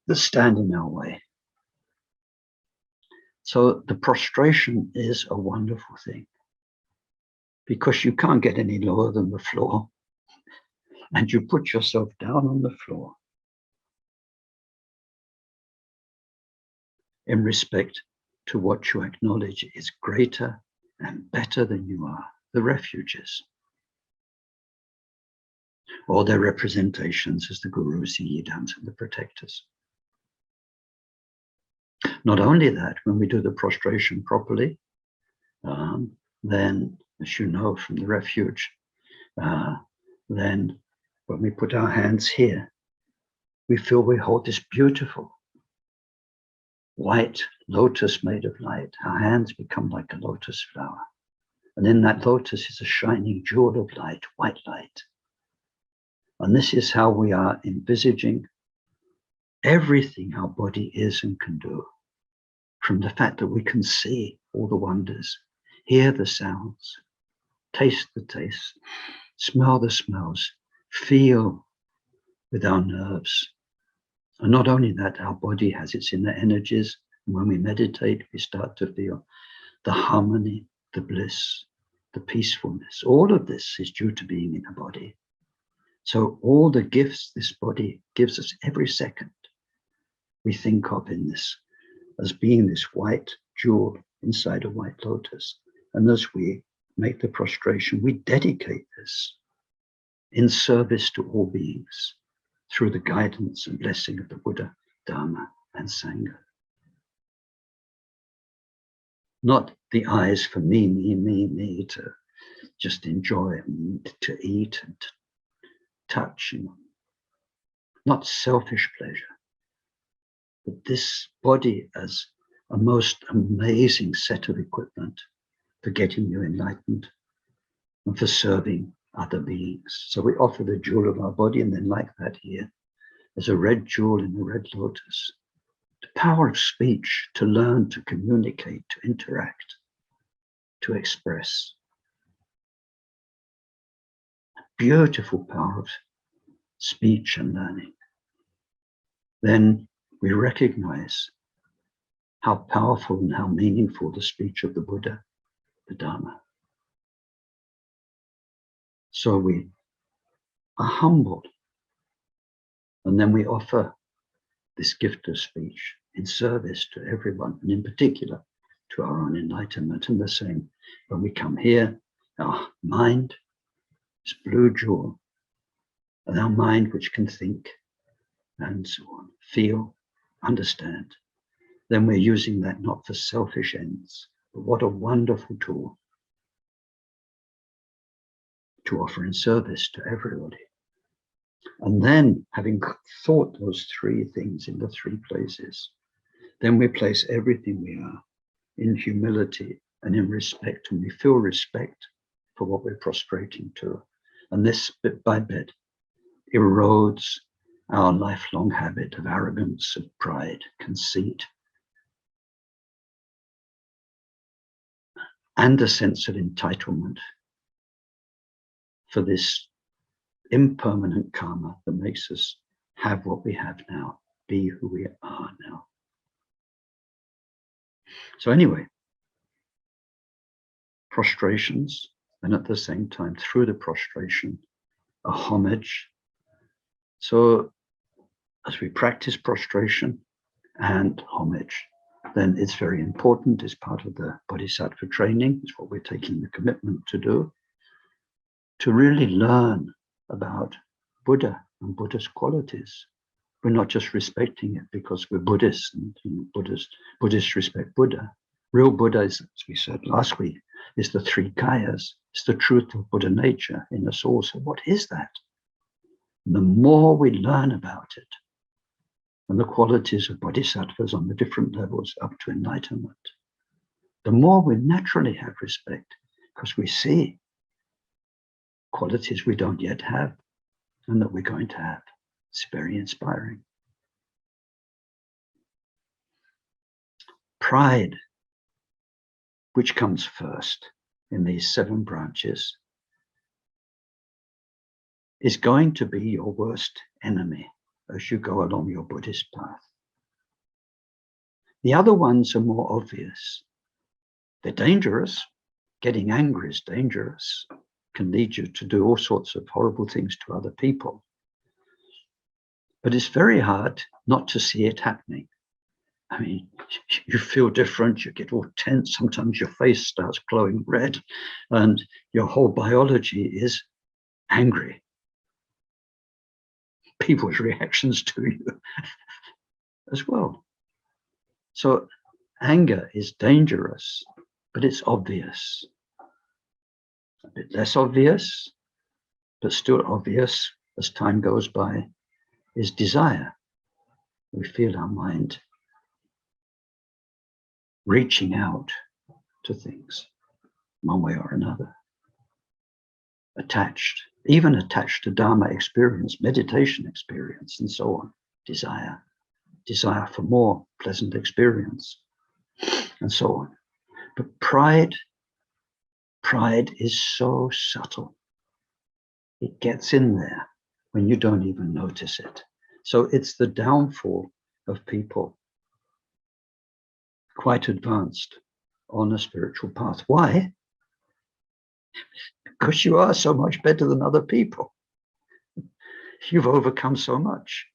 that stand in our way. So the prostration is a wonderful thing because you can't get any lower than the floor, and you put yourself down on the floor in respect to what you acknowledge is greater and better than you are, the refuges, or their representations as the gurus, the yidams, and the protectors. Not only that, when we do the prostration properly, then, as you know from the refuge, then when we put our hands here, we feel we hold this beautiful white lotus made of light. Our hands become like a lotus flower. And in that lotus is a shining jewel of light, white light. And this is how we are envisaging everything our body is and can do, from the fact that we can see all the wonders, hear the sounds, taste the tastes, smell the smells, feel with our nerves. And not only that, our body has its inner energies. And when we meditate, we start to feel the harmony, the bliss, the peacefulness. All of this is due to being in a body. So all the gifts this body gives us every second, we think of in this as being this white jewel inside a white lotus. And as we make the prostration, we dedicate this in service to all beings through the guidance and blessing of the Buddha, Dharma, and Sangha. Not the eyes for me, to just enjoy and to eat and to touch, not selfish pleasure, but this body as a most amazing set of equipment for getting you enlightened and for serving other beings. So we offer the jewel of our body, and then like that here, as a red jewel in a red lotus, the power of speech to learn, to communicate, to interact, to express. Beautiful power of speech and learning. Then we recognize how powerful and how meaningful the speech of the Buddha, the Dharma. So we are humbled, and then we offer this gift of speech in service to everyone, and in particular to our own enlightenment. And the same, when we come here, our mind is blue jewel, and our mind which can think and so on, feel, understand, then we're using that not for selfish ends, but what a wonderful tool to offer in service to everybody. And then, having thought those three things in the three places, then we place everything we are in humility and in respect, and we feel respect for what we're prostrating to. And this, bit by bit, erodes our lifelong habit of arrogance, of pride, conceit, and a sense of entitlement for this impermanent karma that makes us have what we have now, be who we are now. So anyway, prostrations, and at the same time, through the prostration, a homage. So as we practice prostration and homage, then it's very important, as part of the Bodhisattva training, it's what we're taking the commitment to do, to really learn about Buddha and Buddhist qualities. We're not just respecting it because we're Buddhists and Buddhists respect Buddha. Real Buddha is, as we said last week, is the three kayas. It's the truth of Buddha nature in us all. So what is that? And the more we learn about it, and the qualities of bodhisattvas on the different levels up to enlightenment, the more we naturally have respect, because we see qualities we don't yet have and that we're going to have. It's very inspiring. Pride, which comes first in these 7 branches, is going to be your worst enemy as you go along your Buddhist path. The other ones are more obvious. They're dangerous. Getting angry is dangerous, can lead you to do all sorts of horrible things to other people. But it's very hard not to see it happening. I mean, you feel different, you get all tense, sometimes your face starts glowing red, and your whole biology is angry. People's reactions to you as well. So anger is dangerous, but it's obvious. A bit less obvious, but still obvious as time goes by, is desire. We feel our mind reaching out to things one way or another. Attached, even attached to Dharma experience, meditation experience, and so on. Desire for more pleasant experience, and so on. But pride is so subtle. It gets in there when you don't even notice it. So it's the downfall of people quite advanced on a spiritual path. Why? Because you are so much better than other people. You've overcome so much.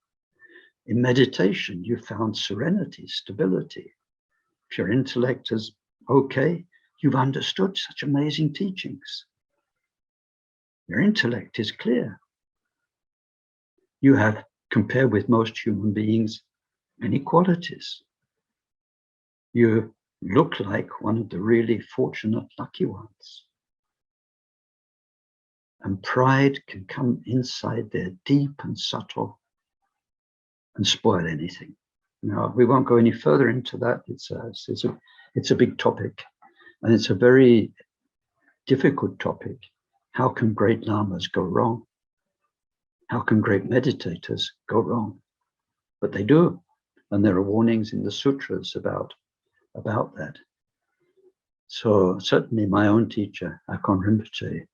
In meditation, you found serenity, stability. If your intellect is okay, you've understood such amazing teachings. Your intellect is clear. You have, compared with most human beings, many qualities. You look like one of the really fortunate, lucky ones. And pride can come inside there, deep and subtle, and spoil anything. Now, we won't go any further into that. It's a big topic, and it's a very difficult topic. How can great lamas go wrong? How can great meditators go wrong? But they do, and there are warnings in the sutras about that. So certainly my own teacher, Akon Rinpoche,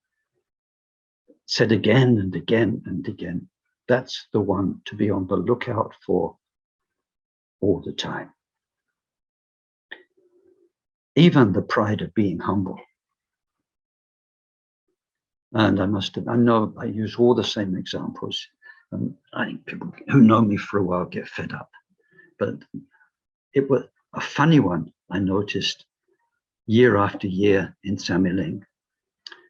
said again and again and again, that's the one to be on the lookout for all the time. Even the pride of being humble. And I know I use all the same examples. And I think people who know me for a while get fed up. But it was a funny one I noticed year after year in Samiling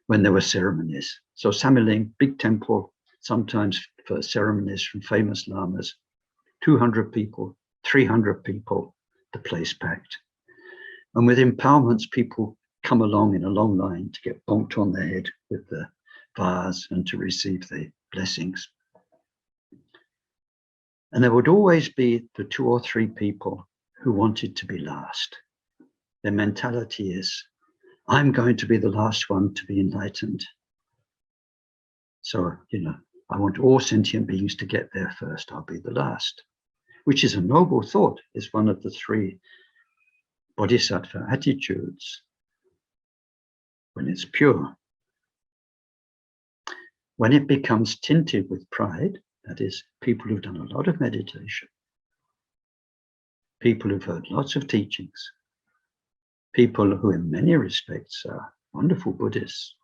when there were ceremonies. So Samiling, big temple, sometimes for ceremonies from famous lamas, 200 people, 300 people, the place packed. And with empowerments, people come along in a long line to get bonked on the head with the vase and to receive the blessings. And there would always be the 2 or 3 people who wanted to be last. Their mentality is, I'm going to be the last one to be enlightened. So, I want all sentient beings to get there first. I'll be the last, which is a noble thought. It's one of the 3 Bodhisattva attitudes when it's pure. When it becomes tinted with pride, that is, people who've done a lot of meditation, people who've heard lots of teachings, people who in many respects are wonderful Buddhists,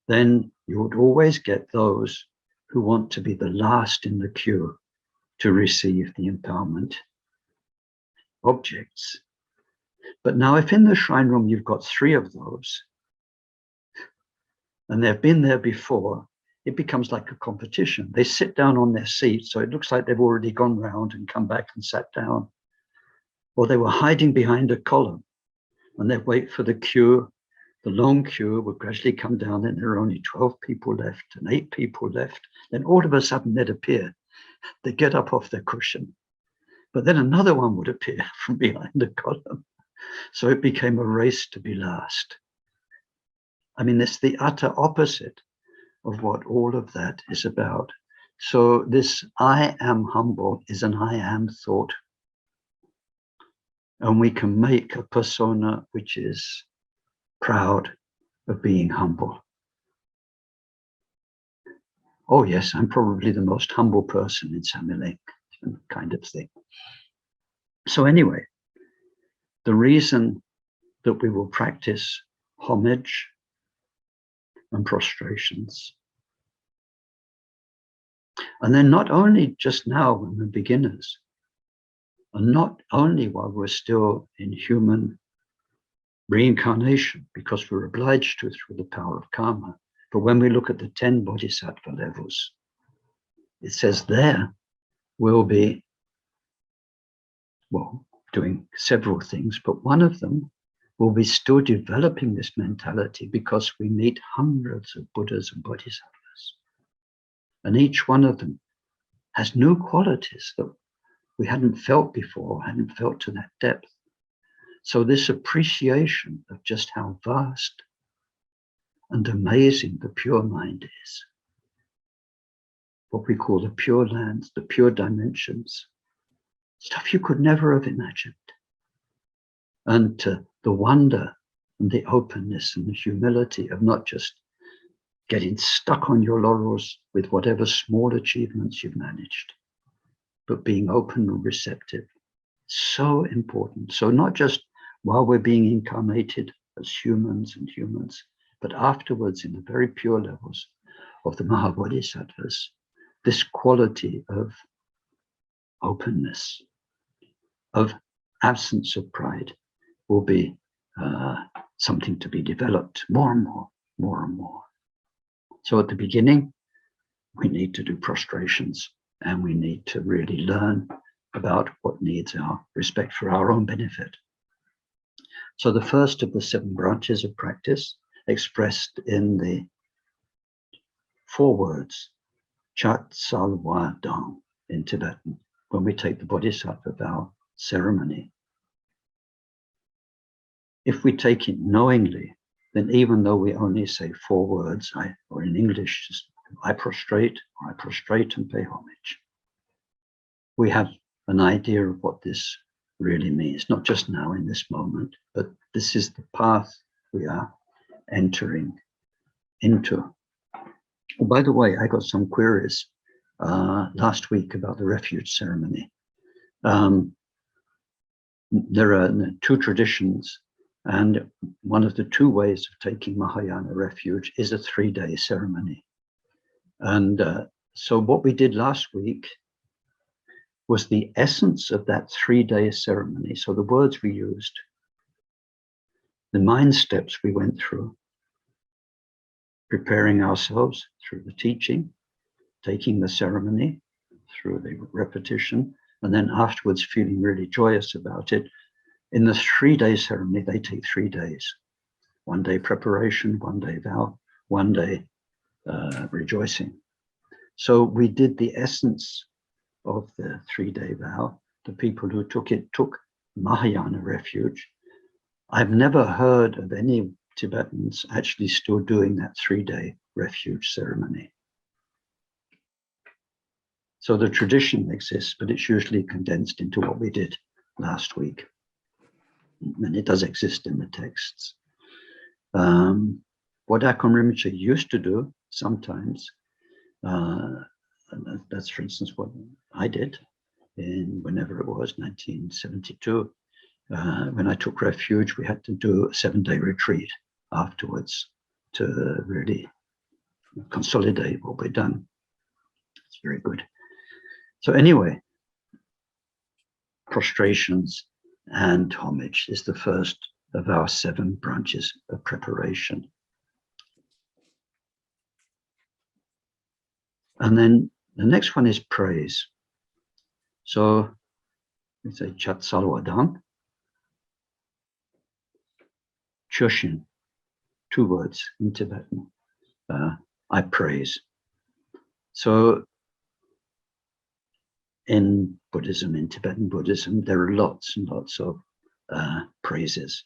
then you would always get those who want to be the last in the queue to receive the empowerment objects. But now if in the shrine room you've got 3 of those, and they've been there before, it becomes like a competition. They sit down on their seat, so it looks like they've already gone round and come back and sat down. Or they were hiding behind a column, and they'd wait for the queue. The long queue would gradually come down, and there are only 12 people left and 8 people left. Then all of a sudden they'd appear. They'd get up off their cushion. But then another one would appear from behind the column. So it became a race to be last. I mean, it's the utter opposite of what all of that is about. So this I am humble is an I am thought. And we can make a persona which is proud of being humble. Oh yes, I'm probably the most humble person in Samiling, kind of thing. So anyway, the reason that we will practice homage and prostrations, and then not only just now when we're beginners, and not only while we're still in human reincarnation, because we're obliged to through the power of karma, but when we look at the 10 bodhisattva levels, it says there we'll be, well, doing several things, but one of them will be still developing this mentality because we meet hundreds of Buddhas and Bodhisattvas. And each one of them has new qualities that we hadn't felt before, hadn't felt to that depth. So this appreciation of just how vast and amazing the pure mind is, what we call the pure lands, the pure dimensions, stuff you could never have imagined. And the wonder and the openness and the humility of not just getting stuck on your laurels with whatever small achievements you've managed, but being open and receptive. So important. So not just while we're being incarnated as humans and humans, but afterwards in the very pure levels of the Mahabodhisattvas, this quality of openness, of absence of pride, will be something to be developed more and more, more and more. So at the beginning, we need to do prostrations, and we need to really learn about what needs our respect for our own benefit. So the first of the 7 branches of practice, expressed in the 4 words, Chat Salwa Dang in Tibetan, when we take the Bodhisattva Vow ceremony. If we take it knowingly, then even though we only say 4 words, or in English, just, I prostrate and pay homage, we have an idea of what this really means, not just now in this moment, but this is the path we are entering into. Oh, by the way, I got some queries last week about the Refuge Ceremony. There are 2 traditions, and one of the 2 ways of taking Mahayana refuge is a 3-day ceremony. And so what we did last week was the essence of that 3-day ceremony. So the words we used, the mind steps we went through, preparing ourselves through the teaching, taking the ceremony through the repetition, and then afterwards feeling really joyous about it. In the 3-day ceremony, they take 3 days. 1 day preparation, 1 day vow, 1 day rejoicing. So we did the essence of the 3-day vow. The people who took it took Mahayana refuge. I've never heard of any Tibetans actually still doing that 3-day refuge ceremony. So the tradition exists, but it's usually condensed into what we did last week. And it does exist in the texts. What Akon Rinpoche used to do sometimes, and that's for instance what I did in whenever it was, 1972, when I took refuge, we had to do a 7-day retreat afterwards to really consolidate what we'd done. It's very good. So anyway, prostrations and homage is the first of our 7 branches of preparation. And then the next one is praise. So we say Chat Salwadam, Choshin, 2 words in Tibetan, I praise. So in Buddhism, in Tibetan Buddhism, there are lots and lots of praises.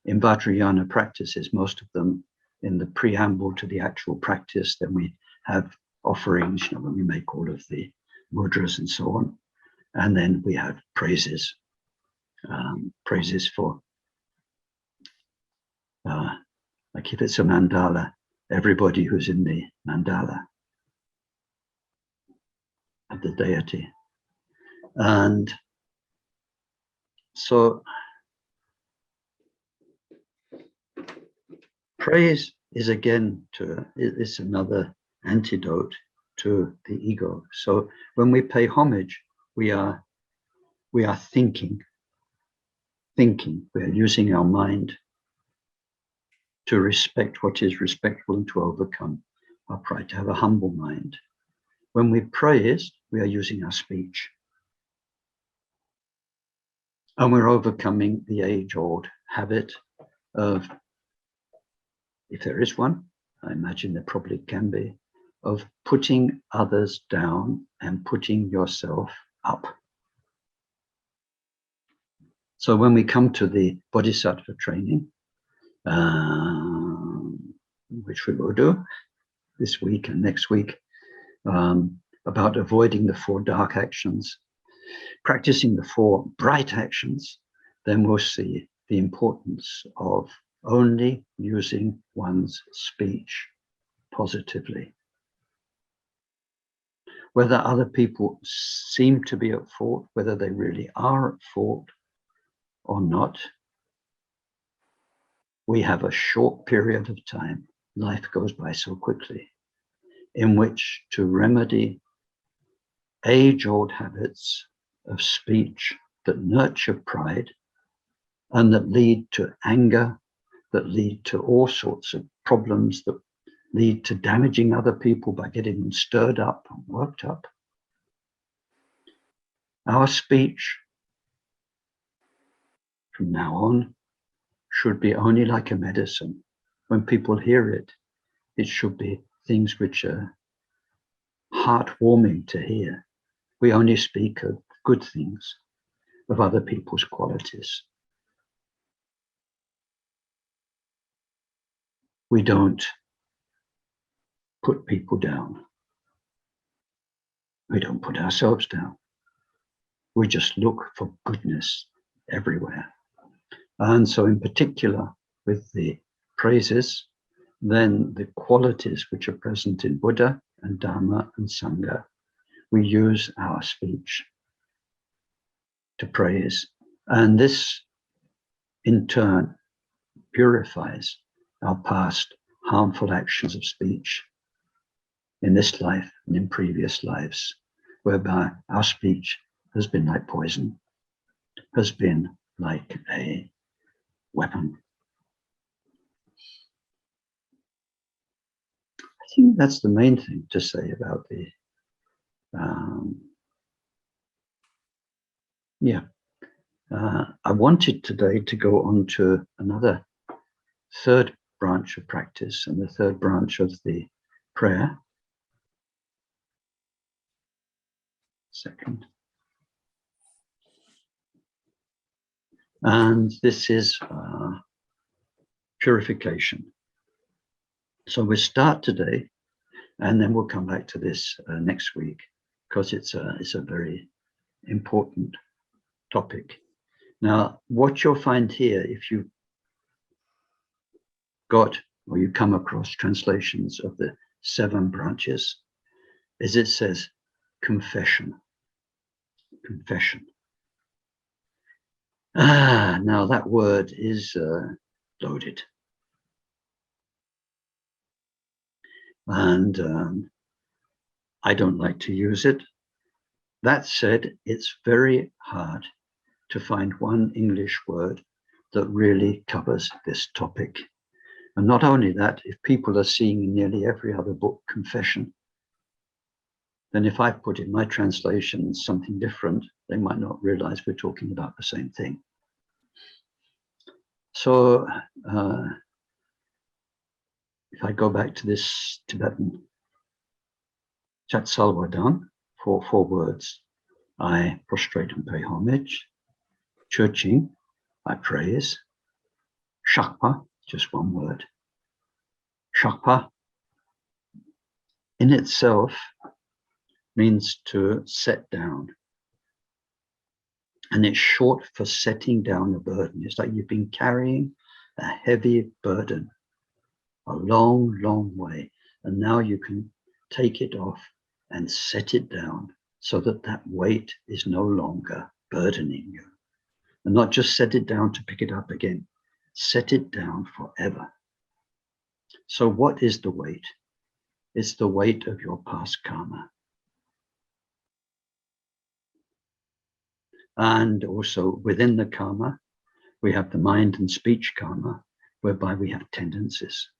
In Vajrayana practices, most of them in the preamble to the actual practice, then we have offerings, when we make all of the mudras and so on. And then we have praises, praises for, like if it's a mandala, everybody who's in the mandala of the deity. And so praise is again it's another antidote to the ego. So when we pay homage, we are thinking, we are using our mind to respect what is respectful and to overcome our pride, to have a humble mind. When we praise, we are using our speech. And we're overcoming the age-old habit of, if there is one, I imagine there probably can be, of putting others down and putting yourself up. So when we come to the Bodhisattva training, which we will do this week and next week, about avoiding the 4 dark actions, practicing the 4 bright actions, then we'll see the importance of only using one's speech positively. Whether other people seem to be at fault, whether they really are at fault or not, we have a short period of time, life goes by so quickly, in which to remedy age-old habits of speech that nurture pride and that lead to anger, that lead to all sorts of problems, that lead to damaging other people by getting them stirred up and worked up. Our speech from now on should be only like a medicine. When people hear it, it should be things which are heartwarming to hear. We only speak of good things, of other people's qualities. We don't put people down. We don't put ourselves down. We just look for goodness everywhere. And so in particular with the praises, then the qualities which are present in Buddha and Dharma and Sangha, we use our speech to praise. And this in turn purifies our past harmful actions of speech in this life and in previous lives, whereby our speech has been like poison, has been like a weapon. I think that's the main thing to say about the I wanted today to go on to another third branch of practice and the third branch of the prayer. Second. And this is purification. So we'll start today, and then we'll come back to this next week, because it's a very important topic. Now, what you'll find here, if you got or you come across translations of the 7 branches, is it says confession. Confession. Now that word is loaded. And I don't like to use it. That said, it's very hard to find one English word that really covers this topic. And not only that, if people are seeing in nearly every other book confession, then if I put in my translation something different, they might not realize we're talking about the same thing. So if I go back to this Tibetan Chat Salvadam, for 4 words, I prostrate and pay homage. Churching, I praise. Shakpa, just 1 word. Shakpa in itself means to set down. And it's short for setting down a burden. It's like you've been carrying a heavy burden a long, long way. And now you can take it off and set it down so that that weight is no longer burdening you. And not just set it down to pick it up again, set it down forever. So what is the weight? It's the weight of your past karma. And also within the karma, we have the mind and speech karma, whereby we have tendencies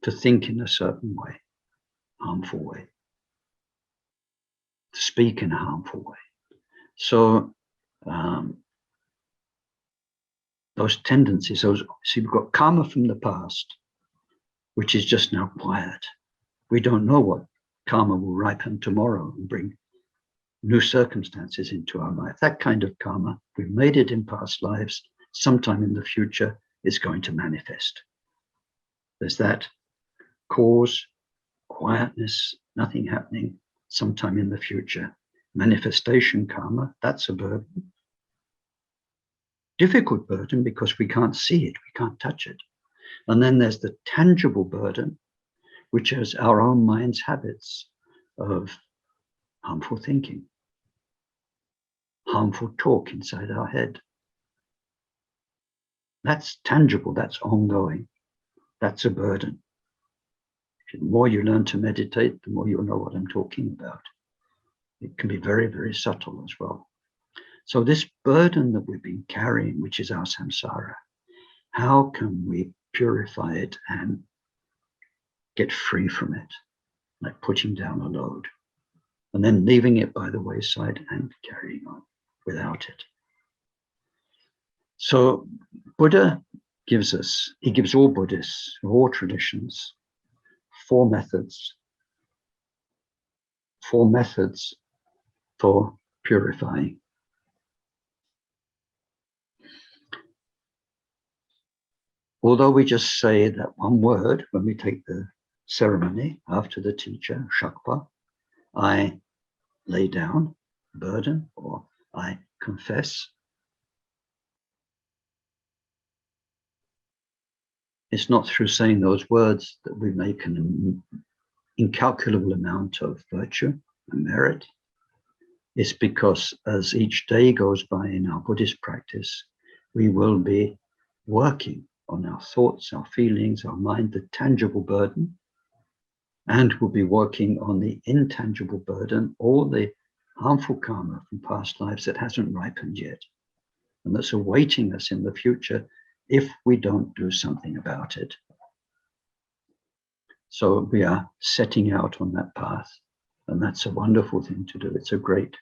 to think in a certain way, harmful way, to speak in a harmful way. So those tendencies, see, we've got karma from the past, which is just now quiet. We don't know what karma will ripen tomorrow and bring new circumstances into our life. That kind of karma, we've made it in past lives, sometime in the future is going to manifest. There's that cause, quietness, nothing happening, sometime in the future. Manifestation karma, that's a burden. Difficult burden because we can't see it, we can't touch it. And then there's the tangible burden, which is our own mind's habits of harmful thinking, harmful talk inside our head. That's tangible, that's ongoing, that's a burden. The more you learn to meditate, the more you'll know what I'm talking about. It can be very, very subtle as well. So this burden that we've been carrying, which is our samsara, how can we purify it and get free from it? Like putting down a load and then leaving it by the wayside and carrying on without it. So Buddha gives us, he gives all Buddhists, of all traditions, four methods for purifying. Although we just say that one word when we take the ceremony after the teacher, Shakpa, I lay down burden or I confess. It's not through saying those words that we make an incalculable amount of virtue and merit. It's because as each day goes by in our Buddhist practice, we will be working on our thoughts, our feelings, our mind, the tangible burden, and we'll be working on the intangible burden, all the harmful karma from past lives that hasn't ripened yet, and that's awaiting us in the future if we don't do something about it. So we are setting out on that path, and that's a wonderful thing to do. It's a great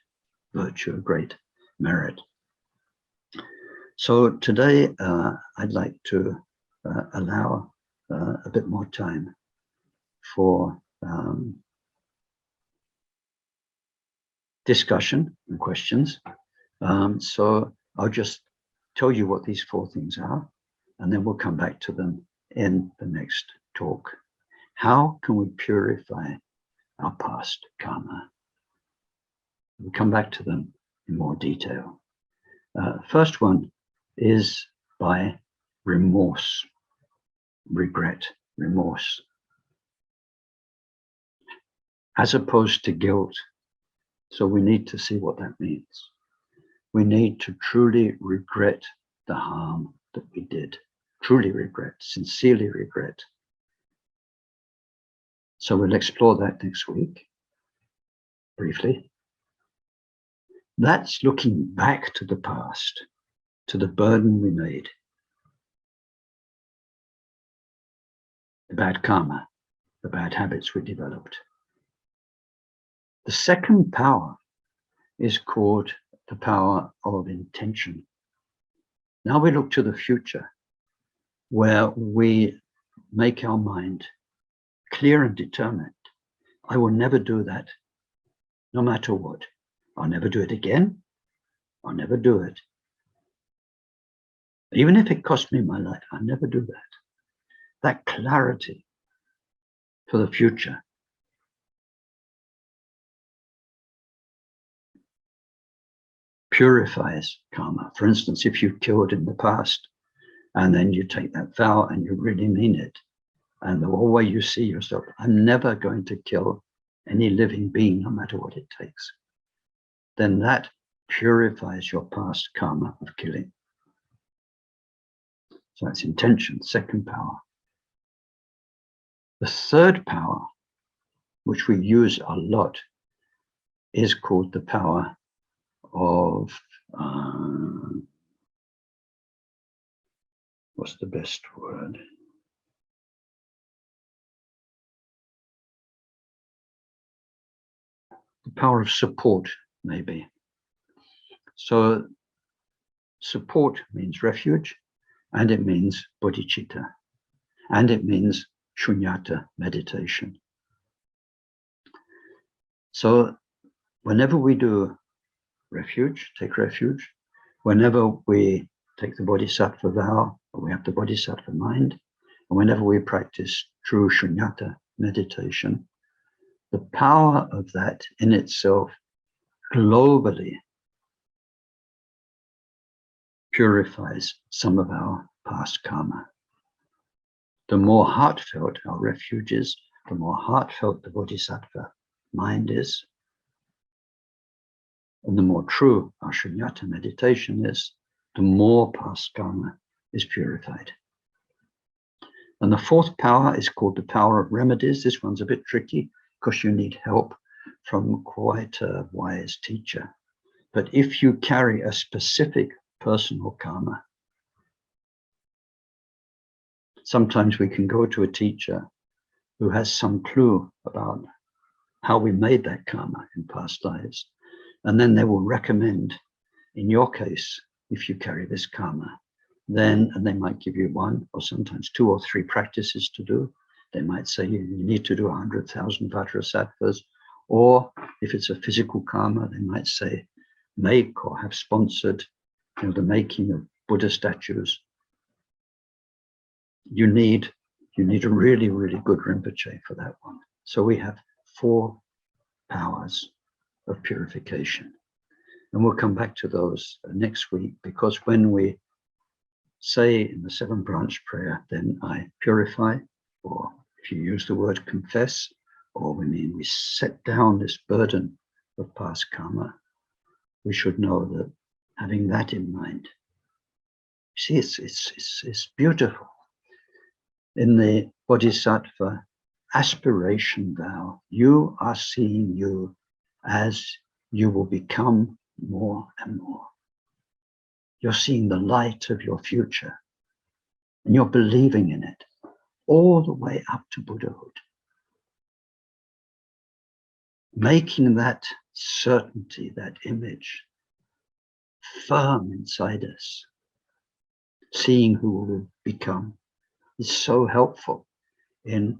virtue, a great merit. So today I'd like to allow a bit more time for discussion and questions. So I'll just tell you what these four things are, and then we'll come back to them in the next talk. How can we purify our past karma? We'll come back to them in more detail. First one is by remorse, regret, remorse, as opposed to guilt. So we need to see what that means. We need to truly regret the harm that we did, truly regret, sincerely regret. So we'll explore that next week, briefly. That's looking back to the past, to the burden we made, the bad karma, the bad habits we developed. The second power is called the power of intention. Now we look to the future, where we make our mind clear and determined. I will never do that, no matter what. I'll never do it again. I'll never do it. Even if it cost me my life, I'll never do that. That clarity for the future. Purifies karma. For instance, if you killed in the past, and then you take that vow and you really mean it, and the whole way you see yourself, I'm never going to kill any living being, no matter what it takes, then that purifies your past karma of killing. So that's intention, second power. The third power, which we use a lot, is called the power of, what's the best word? The power of support, maybe. So support means refuge, and it means bodhicitta, and it means shunyata, meditation. So whenever we do refuge, take refuge, whenever we take the Bodhisattva vow, or we have the Bodhisattva mind, and whenever we practice true shunyata meditation, the power of that in itself globally purifies some of our past karma. The more heartfelt our refuge is, the more heartfelt the Bodhisattva mind is, and the more true our shunyata meditation is, the more past karma is purified. And the fourth power is called the power of remedies. This one's a bit tricky because you need help from quite a wise teacher. But if you carry a specific personal karma, sometimes we can go to a teacher who has some clue about how we made that karma in past lives. And then they will recommend, in your case, if you carry this karma, then, and they might give you one or sometimes 2 or 3 practices to do. They might say you need to do 100,000 Bodhisattvas, or if it's a physical karma, they might say make or have sponsored the making of Buddha statues. You need a really, really good Rinpoche for that one. So we have 4 powers of purification. And we'll come back to those next week, because when we say in the 7 branch prayer, then I purify, or if you use the word confess, or we set down this burden of past karma, we should know that having that in mind. See, it's beautiful. In the Bodhisattva Aspiration Vow, you are seeing you as you will become more and more. You're seeing the light of your future, and you're believing in it all the way up to Buddhahood. Making that certainty, that image, firm inside us, seeing who we'll become, is so helpful in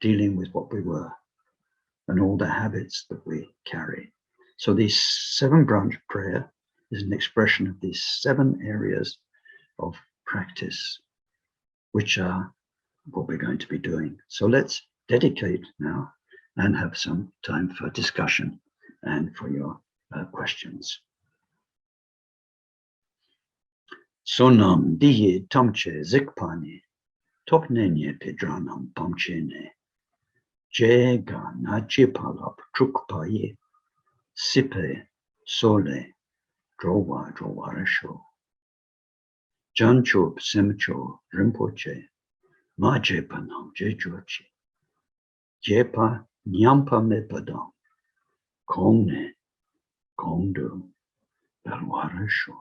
dealing with what we were and all the habits that we carry. So this 7 branch prayer is an expression of these 7 areas of practice, which are what we're going to be doing. So let's dedicate now and have some time for discussion and for your questions. Sonam diye tamche zikpani topnenye pedranam pamchene jega nachipalap trukpaye sipe sole drowa drowarasho jancho semcho rimpoche majepanam jejochi jepa nyampa mepadam kongne kongdo dalwarasho.